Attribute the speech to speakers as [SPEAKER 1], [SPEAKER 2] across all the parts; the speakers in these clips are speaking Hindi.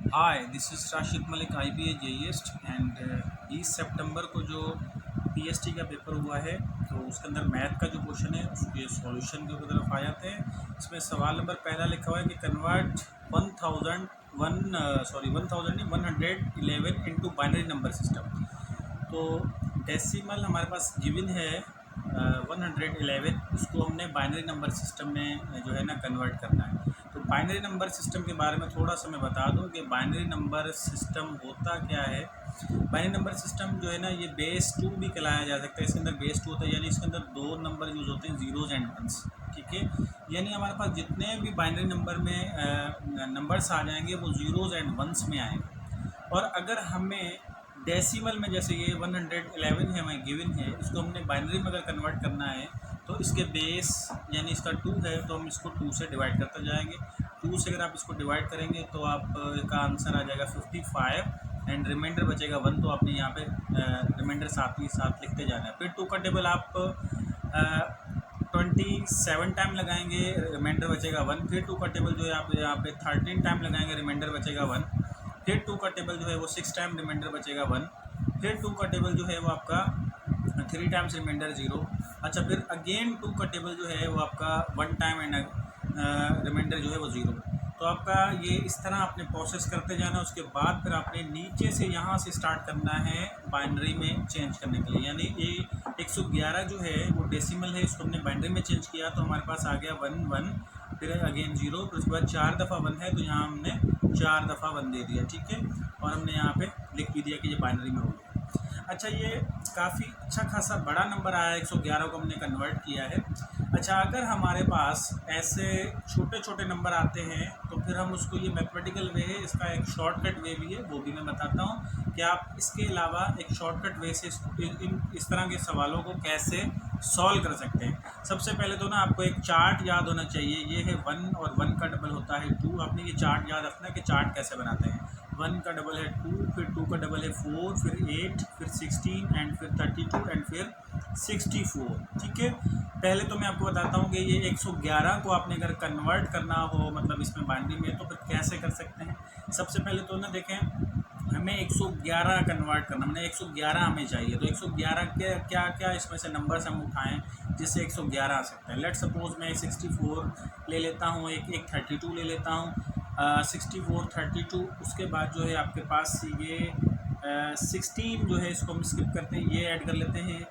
[SPEAKER 1] Hi, this is Rashid Malik IBA जेईएस्ट एंड 20 सितंबर को जो पीएसटी का पेपर हुआ है तो उसके अंदर मैथ का जो क्वेश्चन है उसके सॉल्यूशन की तरफ आ जाते हैं। इसमें सवाल नंबर पहला लिखा हुआ है कि कन्वर्ट 1000 नहीं 111 इनटू बाइनरी नंबर सिस्टम। तो डेसिमल हमारे पास गिवन है 111, उसको हमने बाइनरी नंबर सिस्टम में जो है ना कन्वर्ट करना है। तो बाइनरी नंबर सिस्टम के बारे में थोड़ा सा मैं बता दूं कि बाइनरी नंबर सिस्टम होता क्या है। बाइनरी नंबर सिस्टम जो है ना ये बेस 2 भी कहलाया जा सकता है। इसके अंदर बेस 2 होता है, यानी इसके अंदर दो नंबर यूज़ होते हैं, जीरोज़ एंड वंस। ठीक है, यानी हमारे पास जितने भी बाइनरी नंबर में नंबर्स आ जाएंगे वो जीरोज़ एंड वंस में आएंगे। और अगर हमें डेसिमल में, जैसे ये 111 है हमें गिवन है, इसको हमने बाइनरी में अगर कन्वर्ट करना है तो इसके बेस यानी इसका 2 है तो हम इसको 2 से डिवाइड करते जाएंगे। 2 से अगर आप इसको डिवाइड करेंगे तो आपका आंसर आ जाएगा 55 एंड रिमाइंडर बचेगा 1। तो आपने यहाँ पे रिमाइंडर साथ ही साथ लिखते जाना है। फिर 2 का टेबल आप 27 टाइम लगाएंगे, रिमाइंडर बचेगा 1। फिर 2 का टेबल जो है आप यहाँ पे 13 टाइम लगाएंगे, रिमाइंडर बचेगा 1। फिर 2 का टेबल जो है वो 6 टाइम, रिमाइंडर बचेगा 1। फिर 2 का टेबल जो है वो आपका 3 टाइम्स, रिमाइंडर 0। अच्छा, फिर अगेन 2 का टेबल जो है वो आपका 1 टाइम एंड रिमाइंडर जो है वो 0। तो आपका ये इस तरह आपने प्रोसेस करते जाना। उसके बाद फिर आपने नीचे से यहाँ से स्टार्ट करना है बाइनरी में चेंज करने के लिए। यानी ये 111 जो है वो डेसिमल है, इसको हमने बाइनरी में चेंज किया तो हमारे पास आ गया 1 1, फिर अगेन 0, फिर उसके बाद 4 दफ़ा 1 है तो यहाँ हमने 4 दफ़ा 1 दे दिया। ठीक है, और हमने यहाँ पे लिख भी दिया कि ये बाइनरी में हो गया। अच्छा, ये काफ़ी अच्छा खासा बड़ा नंबर आया है, 111 को हमने कन्वर्ट किया है। अच्छा, अगर हमारे पास ऐसे छोटे छोटे नंबर आते हैं तो फिर हम उसको, ये मैथमेटिकल वे है, इसका एक शॉर्टकट वे भी है, वो भी मैं बताता हूँ कि आप इसके अलावा एक शॉर्टकट वे से इस तरह के सवालों को कैसे सॉल्व कर सकते हैं। सबसे पहले तो ना आपको एक चार्ट याद होना चाहिए। ये है 1 और 1 का डबल होता है 2। आपने ये चार्ट याद रखना है कि चार्ट कैसे बनाते हैं। 1 का डबल है 2, फिर 2 का डबल है 4, फिर 8, फिर 16 एंड फिर 32 एंड फिर 64। ठीक है, पहले तो मैं आपको बताता हूँ कि ये 111 को आपने अगर कन्वर्ट करना हो मतलब इसमें बाइनरी में, तो फिर कैसे कर सकते हैं। सबसे पहले तो ना देखें, हमें 111 कन्वर्ट करना, मैंने 111 हमें चाहिए। तो 111 के क्या क्या इसमें से नंबर्स हम उठाएं जिससे 111 आ सकते हैं। लेट सपोज मैं 64 ले लेता हूँ, एक 32 ले लेता हूँ। 64 32, उसके बाद जो है आपके पास ये 16 जो है इसको हम स्किप करते हैं, ये ऐड कर लेते हैं,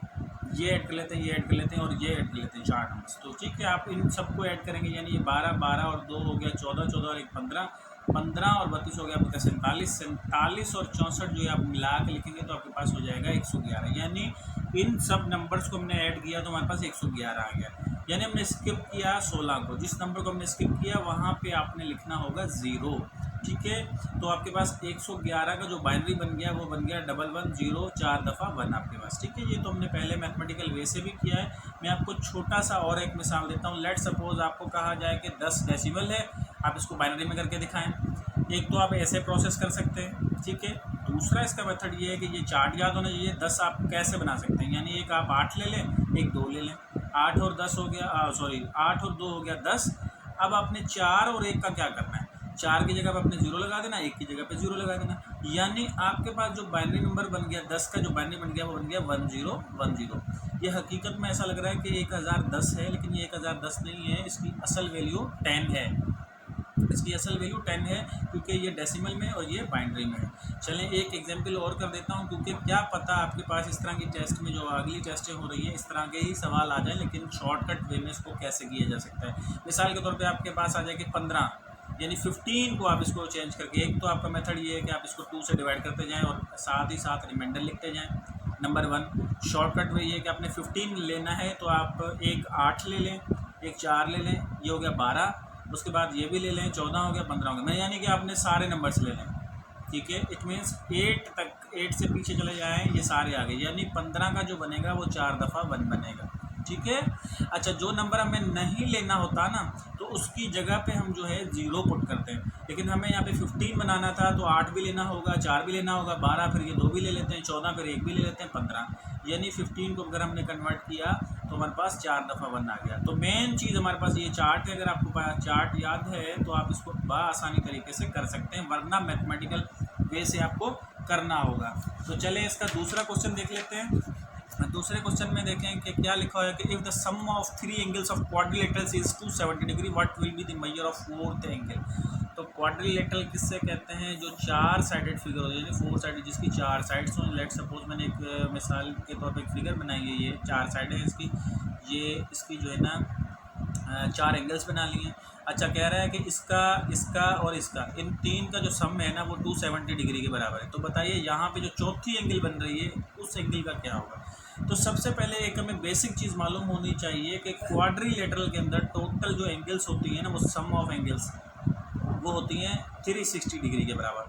[SPEAKER 1] ये ऐड कर लेते हैं, ये ऐड कर लेते हैं और ये ऐड कर लेते हैं, 4 नंबर्स। तो ठीक है, आप इन सबको ऐड करेंगे, यानी ये 12 12 और 2 हो गया 14, 14 और 1 15, 15 और 32 हो गया आपका 47, 47 और 64 जो है आप मिला के लिखेंगे तो आपके पास हो जाएगा 111। यानी इन सब नंबर्स को हमने ऐड किया तो हमारे पास 111 आ गया। यानी हमने स्किप किया 16 को, जिस नंबर को हमने स्किप किया वहाँ पे आपने लिखना होगा 0। ठीक है, तो आपके पास 111 का जो बाइनरी बन गया वो बन गया 110, 4 दफ़ा 1 आपके पास। ठीक है, ये तो हमने पहले मैथमेटिकल वे से भी किया है। मैं आपको छोटा सा और एक मिसाल देता हूँ। लेट सपोज आपको कहा जाए कि 10 डेसिमल है, आप इसको बाइनरी में करके दिखाएं। एक तो आप ऐसे प्रोसेस कर सकते हैं। ठीक है, दूसरा इसका मेथड ये है कि ये चार्ट याद होना चाहिए। 10 आप कैसे बना सकते हैं, यानी एक आप 8 ले लें, एक 2 ले लें। 8 और 10 हो गया, 8 और 2 हो गया 10। अब आपने 4 और 1 का क्या करना है, 4 की जगह पर आपने 0 लगा देना, 1 की जगह पे 0 लगा देना। यानी आपके पास जो बाइनरी नंबर बन गया 10 का, जो बाइनरी बन गया वो बन गया 1010। ये हकीकत में ऐसा लग रहा है कि 1010 है, लेकिन ये 1010 नहीं है, इसकी असल वैल्यू 10 है। इसकी असल वैल्यू 10 है क्योंकि ये डेसिमल में और ये बाइनरी में है। चलें एक एग्जांपल और कर देता हूँ, क्योंकि क्या पता आपके पास इस तरह की टेस्ट में, जो अगली टेस्टें हो रही हैं, इस तरह के ही सवाल आ जाए, लेकिन शॉर्टकट वे में इसको कैसे किया जा सकता है। मिसाल के तौर पे आपके पास आ जाए कि 15, यानी 15 को आप इसको चेंज करके, एक तो आपका मेथड ये है कि आप इसको 2 से डिवाइड करते जाएँ और साथ ही साथ रिमाइंडर लिखते जाएँ। नंबर 1 शॉर्टकट वे ये कि आपने 15 लेना है तो आप एक 8 ले लें, एक 4 ले लें, ये हो गया 12। उसके बाद ये भी ले लें, 14 हो गया, 15 हो गया। मैं यानी कि आपने सारे नंबर्स ले लें। ठीक है, इट मीन्स 8 तक, 8 से पीछे चले जाएँ, ये सारे आ गए, यानी 15 का जो बनेगा वो 4 दफ़ा 1 बनेगा। ठीक है, अच्छा, जो नंबर हमें नहीं लेना होता ना तो उसकी जगह पे हम जो है 0 पुट करते हैं। लेकिन हमें यहाँ पे 15 बनाना था तो 8 भी लेना होगा, 4 भी लेना होगा, 12 फिर ये 2 भी ले लेते हैं, 14 फिर 1 भी ले लेते हैं, 15। यानी 15 को अगर हमने कन्वर्ट किया तो हमारे पास 4 दफ़ा 1 आ गया। तो मेन चीज़ हमारे पास ये चार्ट है, अगर आपको चार्ट याद है तो आप इसको बआसानी तरीके से कर सकते हैं, वरना मैथमेटिकल वे से आपको करना होगा। तो चलिए इसका दूसरा क्वेश्चन देख लेते हैं। दूसरे क्वेश्चन में देखें कि क्या लिखा है कि if the sum of 3 angles of quadrilaterals is 270 degree what will be the measure of 4th angle. तो क्वाड्रिलेटरल किससे कहते हैं, जो 4 साइडेड फिगर हो, यानी 4 साइडेड जिसकी 4 साइड्स हों। लेट सपोज मैंने एक मिसाल के तौर पर एक फिगर बनाई है, ये 4 साइड है इसकी, ये इसकी जो है ना 4 एंगल्स बना लिए हैं। अच्छा, कह रहा है कि इसका और इसका, इन तीन का जो सम है ना वो 270 डिग्री के बराबर है। तो बताइए यहाँ पे जो चौथी एंगल बन रही है उस एंगल का क्या होगा। तो सबसे पहले एक हमें बेसिक चीज़ मालूम होनी चाहिए कि क्वाड्रिलेटरल के अंदर टोटल जो एंगल्स होती हैं ना, वो सम ऑफ एंगल्स वो होती हैं 360 डिग्री के बराबर।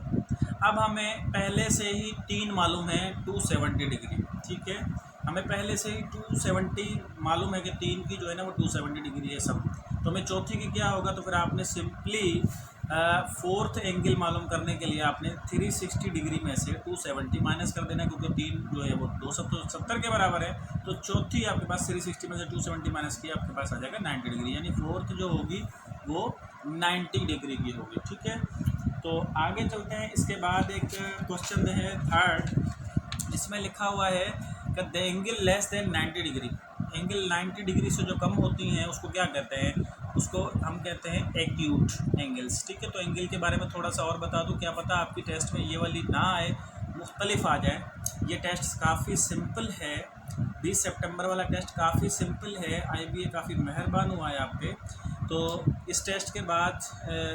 [SPEAKER 1] अब हमें पहले से ही 3 मालूम है 270 डिग्री, ठीक है, हमें पहले से ही 270 मालूम है कि 3 की जो है ना वो 270 डिग्री है सब। तो हमें चौथी की क्या होगा, तो फिर आपने सिंपली 4th एंगल मालूम करने के लिए आपने 360 डिग्री में से 270 माइनस कर देना, क्योंकि 3 जो है वो 270 के बराबर है। तो चौथी आपके पास 360 में से 270 माइनस किया, आपके पास आ जाएगा 90 डिग्री, यानी 4th जो होगी वो 90 डिग्री की होगी, ठीक है। तो आगे चलते हैं। इसके बाद एक क्वेश्चन है 3rd, इसमें लिखा हुआ है कि the angle less than 90 degree, angle 90 degree से जो कम होती हैं उसको क्या कहते हैं, उसको हम कहते हैं एक्यूट एंगल्स, ठीक है। तो एंगल के बारे में थोड़ा सा और बता दूं, क्या पता आपकी टेस्ट में ये वाली ना आए, मुख्तलिफ आ जाए। ये टेस्ट काफ़ी सिंपल है, 20 सितंबर वाला टेस्ट काफ़ी सिंपल है, IBA काफ़ी मेहरबान हुआ है आप पे। तो इस टेस्ट के बाद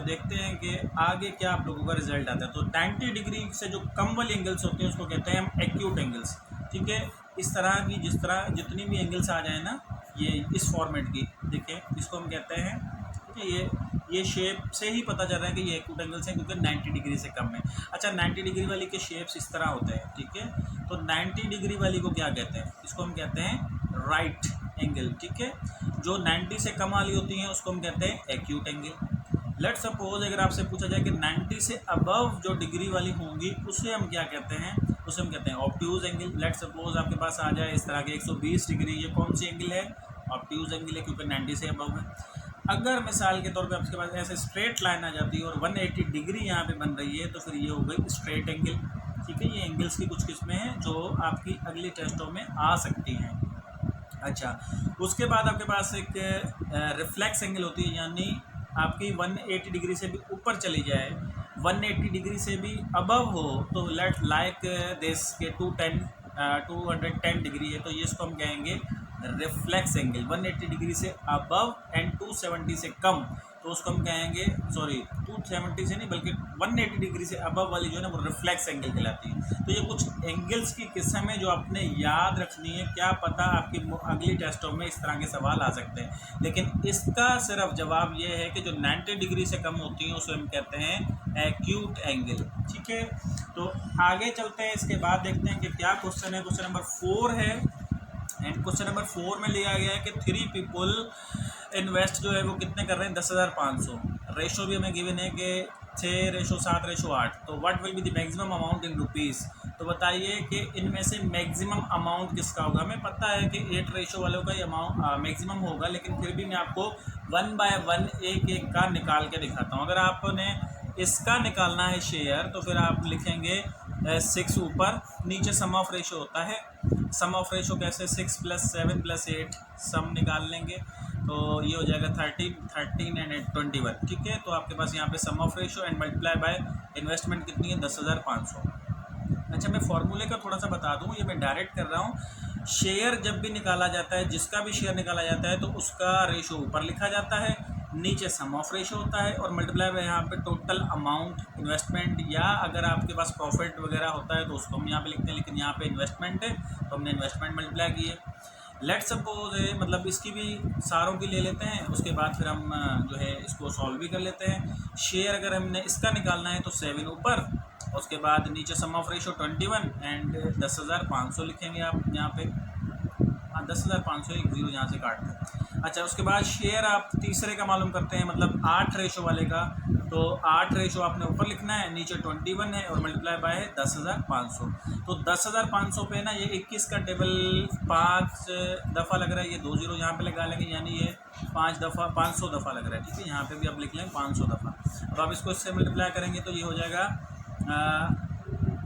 [SPEAKER 1] देखते हैं कि आगे क्या आप लोगों का रिजल्ट आता है। तो 90 डिग्री से जो कम वाली एंगल्स होते हैं उसको कहते हैं हम एक्यूट एंगल्स, ठीक है। इस तरह की जितनी भी एंगल्स आ जाए ना, ये इस फॉर्मेट की, देखिए इसको हम कहते हैं कि ये शेप से ही पता चल रहा है कि ये एक्यूट एंगल्स हैं, क्योंकि 90 डिग्री से कम है। अच्छा, 90 डिग्री वाली के शेप्स इस तरह होते हैं, ठीक है। तो 90 डिग्री वाली को क्या कहते हैं, इसको हम कहते हैं राइट एंगल, ठीक है। जो 90 से कम वाली होती हैं उसको हम कहते हैं एक्यूट एंगल। लेट सपोज अगर आपसे पूछा जाए कि 90 से अबव जो डिग्री वाली होंगी उसे हम क्या कहते हैं, उसे हम कहते हैं ऑब्ट्यूज एंगल। लेट सपोज आपके पास आ जाए इस तरह के 120 डिग्री, ये कौन सी एंगल है, ऑब्ट्यूज एंगल है, क्योंकि 90 से अबव है। अगर मिसाल के तौर पे आपके पास ऐसे स्ट्रेट लाइन आ जाती है और 180 डिग्री यहाँ पे बन रही है, तो फिर ये हो गई स्ट्रेट एंगल, ठीक है। ये एंगल्स की कुछ किस्में हैं जो आपकी अगली टेस्टों में आ सकती हैं। अच्छा, उसके बाद आपके पास एक रिफ्लेक्स एंगल होती है, यानी आपकी 180 डिग्री से भी ऊपर चली जाए, 180 डिग्री से भी अबव हो, तो लेट लाइक दिस के 210 डिग्री है, तो ये इसको हम कहेंगे रिफ्लेक्स एंगल। 180 डिग्री से अबव एंड 270 से कम, तो उसको हम कहेंगे, सॉरी 270 से नहीं बल्कि 180 डिग्री से अबव वाली जो है ना वो रिफ्लेक्स एंगल कहलाती है। तो ये कुछ एंगल्स की किस्म है जो आपने याद रखनी है, क्या पता आपकी अगली टेस्टों में इस तरह के सवाल आ सकते हैं। लेकिन इसका सिर्फ जवाब ये है कि जो 90 डिग्री से कम होती हैं उसे हम कहते हैं एक्यूट एंगल, ठीक है। तो आगे चलते हैं, इसके बाद देखते हैं कि क्या क्वेश्चन है। क्वेश्चन नंबर 4 है, एंड क्वेश्चन नंबर 4 में लिया गया है कि 3 पीपल इन्वेस्ट जो है वो कितने कर रहे हैं, 10,500। रेशो भी हमें गिवन है कि 6:7:8। तो what will be the maximum amount in rupees. तो बताइए कि इनमें से मैक्सिमम अमाउंट किसका होगा। हमें पता है कि 8 रेशो वालों का ही अमाउंट मैक्सिमम होगा, लेकिन फिर भी मैं आपको 1 बाय 1 एक का निकाल के दिखाता हूँ। अगर आपने इसका निकालना है शेयर, तो फिर आप लिखेंगे 6 ऊपर, नीचे सम ऑफ रेशो होता है। सम ऑफ रेशो कैसे, 6 + 7 + 8 सम निकाल लेंगे, तो ये हो जाएगा 13 एंड 21, ठीक है। तो आपके पास यहाँ पे sum of ratio and multiply by investment कितनी है, 10,500। अच्छा, मैं फार्मूले का थोड़ा सा बता दूँ, ये मैं डायरेक्ट कर रहा हूँ। शेयर जब भी निकाला जाता है, जिसका भी शेयर निकाला जाता है, तो उसका रेशो ऊपर लिखा जाता है, नीचे सम ऑफ रेशो होता है, और मल्टीप्लाई बाय यहाँ पे टोटल अमाउंट इन्वेस्टमेंट, या अगर आपके पास प्रॉफिट वगैरह होता है तो उसको हम यहाँ पे लिखते हैं, लेकिन यहाँ पे इन्वेस्टमेंट है तो हमने इन्वेस्टमेंट मल्टीप्लाई की है। लेट सपोज मतलब इसकी भी सारों की ले लेते हैं, उसके बाद फिर हम जो है इसको सॉल्व भी कर लेते हैं। शेयर अगर हमने इसका निकालना है तो 7 ऊपर, उसके बाद नीचे सम ऑफ रेशो 21 एंड 10,500 लिखेंगे आप यहाँ पे। हाँ, 10,500, एक जीरो यहाँ से काट दें। अच्छा, उसके बाद शेयर आप तीसरे का मालूम करते हैं, मतलब 8 रेशो वाले का, तो 8 रेशो आपने ऊपर लिखना है, नीचे 21 है और मल्टीप्लाई बाय है 10,500। तो 10,500 पे ना ये 21 का टेबल 5 दफ़ा लग रहा है, ये 2 जीरो यहाँ पे लगा लेंगे, यानी ये 5 दफ़ा 500 दफ़ा लग रहा है, ठीक है। यहाँ पे भी आप लिख लें 500 दफ़ा। अब आप इसको इससे मल्टीप्लाई करेंगे तो ये हो जाएगा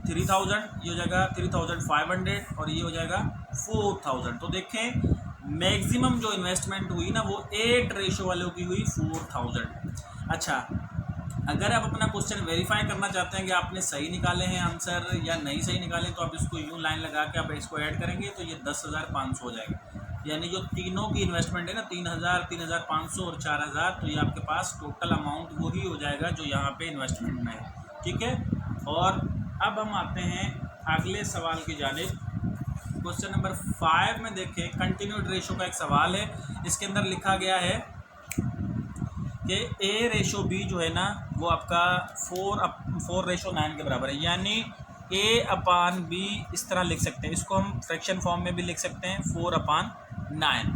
[SPEAKER 1] 3000, ये हो जाएगा 3500 और ये हो जाएगा 4000। तो देखें मैक्सिमम जो इन्वेस्टमेंट हुई ना वो 8 रेशो वालों की हुई 4000। अच्छा, अगर आप अपना क्वेश्चन वेरीफाई करना चाहते हैं कि आपने सही निकाले हैं आंसर या नहीं सही निकाले, तो आप इसको यूँ लाइन लगा के आप इसको ऐड करेंगे तो ये 10,500 हो जाएगा। यानी जो तीनों की इन्वेस्टमेंट है ना 3,000, 3,500 और 4,000, तो ये आपके पास टोटल अमाउंट वही हो जाएगा जो यहाँ पे इन्वेस्टमेंट में है, ठीक है। और अब हम आते हैं अगले सवाल की जानिब। क्वेश्चन नंबर 5 में देखें, कंटिन्यूड रेशो का एक सवाल है। इसके अंदर लिखा गया है कि ए रेशो बी जो है ना वो आपका 4:9 के बराबर है, यानी A/B इस तरह लिख सकते हैं। इसको हम फ्रैक्शन फॉर्म में भी लिख सकते हैं 4/9।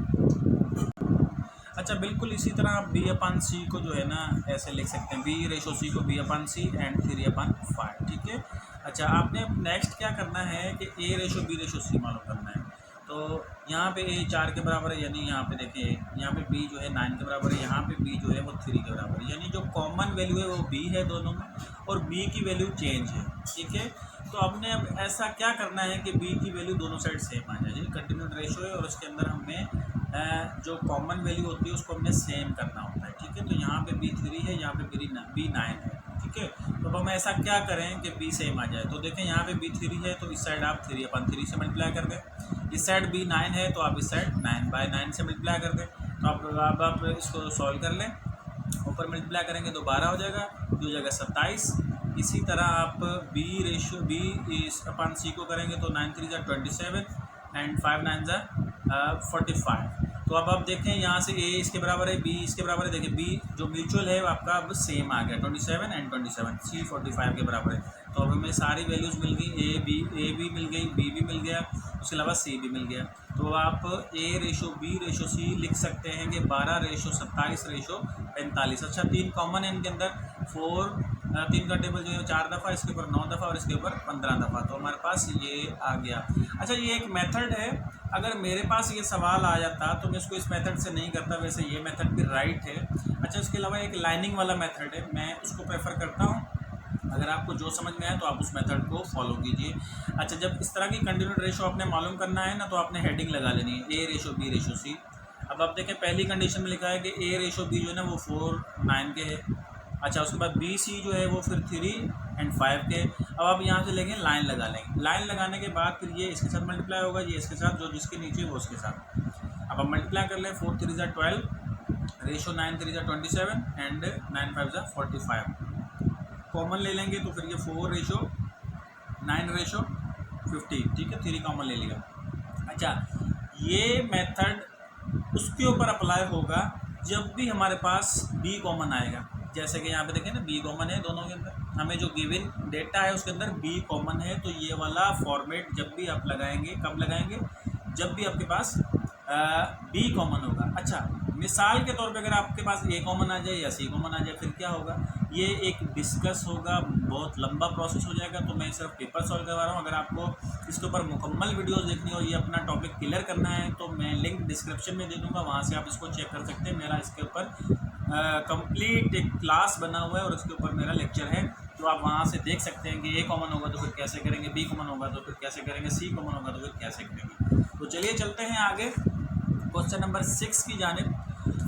[SPEAKER 1] अच्छा, बिल्कुल इसी तरह आप B/C को जो है ना ऐसे लिख सकते हैं, B/C को B/C एंड 3/5, ठीक है। अच्छा, आपने नेक्स्ट क्या करना है कि A/B/C मालूम करना है। तो यहाँ पे A 4 के बराबर है, यानी यहाँ पे देखिए यहाँ पे B जो है 9 के बराबर है, यहाँ पे B जो है वो 3 के बराबर है, यानी जो कॉमन वैल्यू है वो B है दोनों में और B की वैल्यू चेंज है, ठीक है। तो हमने अब ऐसा क्या करना है कि B की वैल्यू दोनों साइड सेम आ जाए, कंटिन्यूड रेशो है और उसके अंदर हमें जो कॉमन वैल्यू होती है उसको हमने सेम करना होता है, ठीक है। तो यहाँ पे B3 है, यहाँ पे B9 है, ठीक है। तो अब हम ऐसा क्या करें कि B सेम आ जाए। तो देखें यहाँ पे B3 है तो इस साइड आप 3/3 से मल्टीप्लाई कर दें, इस साइड B9 है तो आप इस साइड 9/9 से मल्टीप्लाई कर दें। तो आप इसको सॉल्व कर लें, ऊपर मल्टीप्लाई करेंगे तो 12 हो जाएगा, ये हो जाएगा 27। इसी तरह आप B/C को करेंगे तो 9 3 = 27 एंड 5 9 = 45। तो अब आप देखें यहाँ से A इसके बराबर है, B इसके बराबर है। देखिए B जो म्यूचुअल है वो आपका अब सेम आ गया 27 एंड 27, C 45 के बराबर है। तो अब हमें सारी वैल्यूज़ मिल गई, A भी मिल गई, B भी मिल गया, उसके अलावा C भी मिल गया। तो आप A/B/C लिख सकते हैं कि 12/27/45। अच्छा, 3 कॉमन है इनके अंदर, 3 का टेबल जो है 4 दफ़ा, इसके ऊपर 9 दफ़ा और इसके ऊपर 15 दफ़ा, तो हमारे पास ये आ गया। अच्छा, ये एक मेथड है। अगर मेरे पास ये सवाल आ जाता तो मैं इसको इस मेथड से नहीं करता, वैसे ये मेथड भी राइट है। अच्छा, उसके अलावा एक लाइनिंग वाला मेथड है, मैं उसको प्रेफर करता हूँ। अगर आपको जो समझ में आए तो आप उस मेथड को फॉलो कीजिए। अच्छा, जब इस तरह की कंटिन्यूड रेशो आपने मालूम करना है ना तो आपने हेडिंग लगा लेनी है A/B/C। अब आप देखें पहली कंडीशन में लिखा है कि A/B जो है ना वो 4/9 के है। अच्छा, उसके बाद B/C जो है वो फिर 3 एंड 5 के। अब आप यहाँ से लेंगे लाइन लगा लेंगे, लाइन लगाने के बाद फिर ये इसके साथ मल्टीप्लाई होगा, ये इसके साथ, जो जिसके नीचे वो उसके साथ। अब आप मल्टीप्लाई कर लें, 4 3 = 12, रेशो 9 3 = 27 एंड 9 5 = 45। कॉमन ले लेंगे तो फिर ये 4/9/50, ठीक है, 3 कॉमन ले लिया। अच्छा, ये मेथड उसके ऊपर अप्लाई होगा जब भी हमारे पास B कॉमन आएगा। जैसे कि यहाँ पे देखें ना B कॉमन है दोनों के अंदर, हमें जो गिवन डेटा है उसके अंदर B कॉमन है, तो ये वाला फॉर्मेट जब भी आप लगाएंगे, कब लगाएंगे, जब भी आपके पास B कॉमन होगा। अच्छा, मिसाल के तौर पे अगर आपके पास A कॉमन आ जाए या C कॉमन आ जाए फिर क्या होगा, ये एक डिस्कस होगा, बहुत लंबा प्रोसेस हो जाएगा। तो मैं सिर्फ पेपर सॉल्व करवा रहा हूँ। अगर आपको इसके ऊपर मुकम्मल वीडियोस देखनी हो, ये अपना टॉपिक क्लियर करना है तो मैं लिंक डिस्क्रिप्शन में दे दूँगा, वहाँ से आप इसको चेक कर सकते हैं। मेरा इसके ऊपर कंप्लीट एक क्लास बना हुआ है और उसके ऊपर मेरा लेक्चर है, तो आप वहाँ से देख सकते हैं कि A कॉमन होगा तो फिर कैसे करेंगे, B कॉमन होगा तो फिर कैसे करेंगे, C कॉमन होगा तो फिर कैसे करेंगे। तो चलिए चलते हैं आगे क्वेश्चन नंबर 6 की जानिब।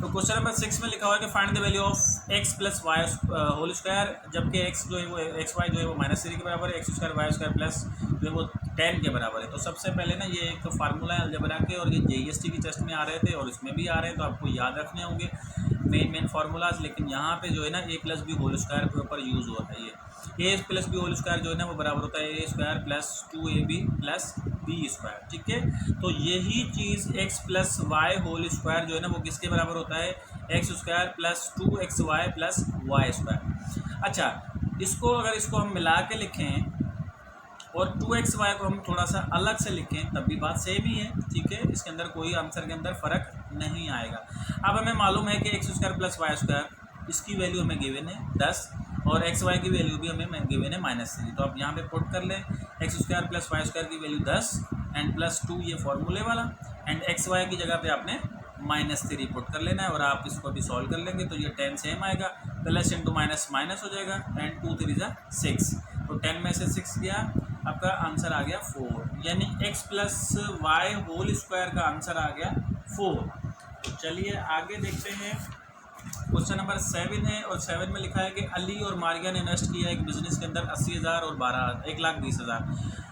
[SPEAKER 1] तो क्वेश्चन नंबर 6 में लिखा हुआ है कि find the value of x + y whole square, जबकि x जो है वो xy जो है वो -3 के बराबर है, x² y² प्लस जो है वो 10 के बराबर है। तो सबसे पहले ना ये एक फार्मूला है अलजेब्रा के, और ये JEST की टेस्ट में आ रहे थे और इसमें भी आ रहे हैं, तो आपको याद रखने होंगे मेन फार्मूलाज। लेकिन यहाँ पे जो है ना a + b होल स्क्वायर के ऊपर यूज़ हो रहा है। ये a + b होल स्क्वायर जो है ना वो बराबर होता है a² + 2ab + b², ठीक है। तो यही चीज़ x + y होल स्क्वायर जो है ना वो किसके बराबर होता है, x² + 2xy + y²। अच्छा, इसको हम मिला के लिखें और 2xy को हम थोड़ा सा अलग से लिखें तब भी बात सेम ही है, ठीक है। इसके अंदर कोई आंसर के अंदर फ़र्क नहीं आएगा। अब हमें मालूम है कि x² + y² इसकी वैल्यू हमें गिवन है 10 और एक्स वाई की वैल्यू भी हमें गिवन है -3। तो आप यहाँ पे पुट कर लें x square plus y square की वैल्यू 10 एंड +2 ये फॉर्मूले वाला एंड एक्स वाई की जगह पे आपने -3 पुट कर लेना है और आप इसको भी सॉल्व कर लेंगे तो ये 10 सेम आएगा, प्लस इंटू माइनस माइनस हो जाएगा एंड 2 3 ज़ा 6। तो 10 में से 6 गया, आपका आंसर आ गया 4, यानी x plus y whole square का आंसर आ गया 4। तो चलिए आगे देखते हैं। क्वेश्चन नंबर 7 है और 7 में लिखा है कि अली और मारिया ने इन्वेस्ट किया एक बिजनेस के अंदर 80,000 और 1,20,000।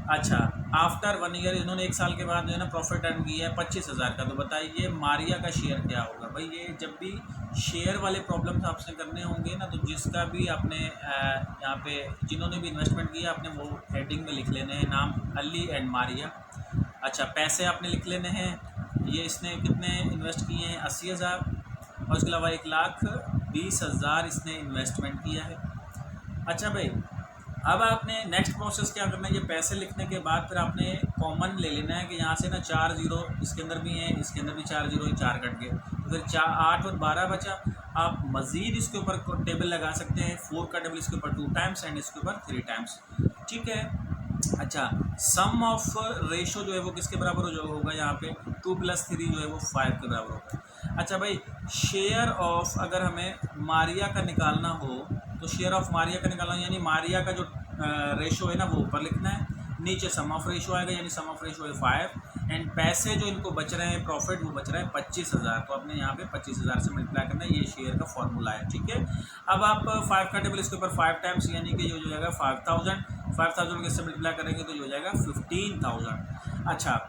[SPEAKER 1] अच्छा, आफ्टर 1 ईयर इन्होंने 1 साल के बाद जो है ना प्रॉफिट अर्न किया है 25,000 का। तो बताइए मारिया का शेयर क्या होगा। भाई ये जब भी शेयर वाले प्रॉब्लम्स आपसे करने होंगे ना, तो जिसका भी आपने यहाँ पे जिन्होंने भी इन्वेस्टमेंट किया आपने वो हेडिंग में लिख लेने हैं नाम अली एंड मारिया। अच्छा, पैसे आपने लिख लेने हैं, ये इसने कितने इन्वेस्ट किए हैं 80,000 और उसके अलावा 1,20,000 इसने इन्वेस्टमेंट किया है। अच्छा भाई, अब आपने नेक्स्ट प्रोसेस क्या करना है, ये पैसे लिखने के बाद फिर आपने कॉमन ले लेना है कि यहाँ से ना 4 जीरो इसके अंदर भी हैं, इसके अंदर भी 4 जीरो, 4 कट गए तो फिर 8 और 12 बचा। आप मज़ीद इसके ऊपर टेबल लगा सकते हैं, 4 का टेबल इसके ऊपर 2 टाइम्स एंड इसके ऊपर 3 टाइम्स, ठीक है। अच्छा, सम ऑफ रेशो जो है वो किसके बराबर जो होगा, यहाँ पे 2 + 3 जो है वो 5 के बराबर होगा। अच्छा भाई, शेयर ऑफ अगर हमें मारिया का निकालना हो तो शेयर ऑफ मारिया का निकालना यानी मारिया का जो रेशो है ना वो ऊपर लिखना है, नीचे सम ऑफ रेशो आएगा यानी सम ऑफ रेशो है 5 एंड पैसे जो इनको बच रहे हैं प्रॉफिट वो बच रहा है 25,000। तो आपने यहाँ पे 25,000 से मल्टीप्लाई करना है, ये शेयर का फॉर्मूला है, ठीक है। अब आप 5 का टेबल इसके ऊपर 5 टाइम्स यानी कि जो जाएगा 5,000 के से मल्टीप्लाई करेंगे तो जो हो जाएगा 15,000। अच्छा,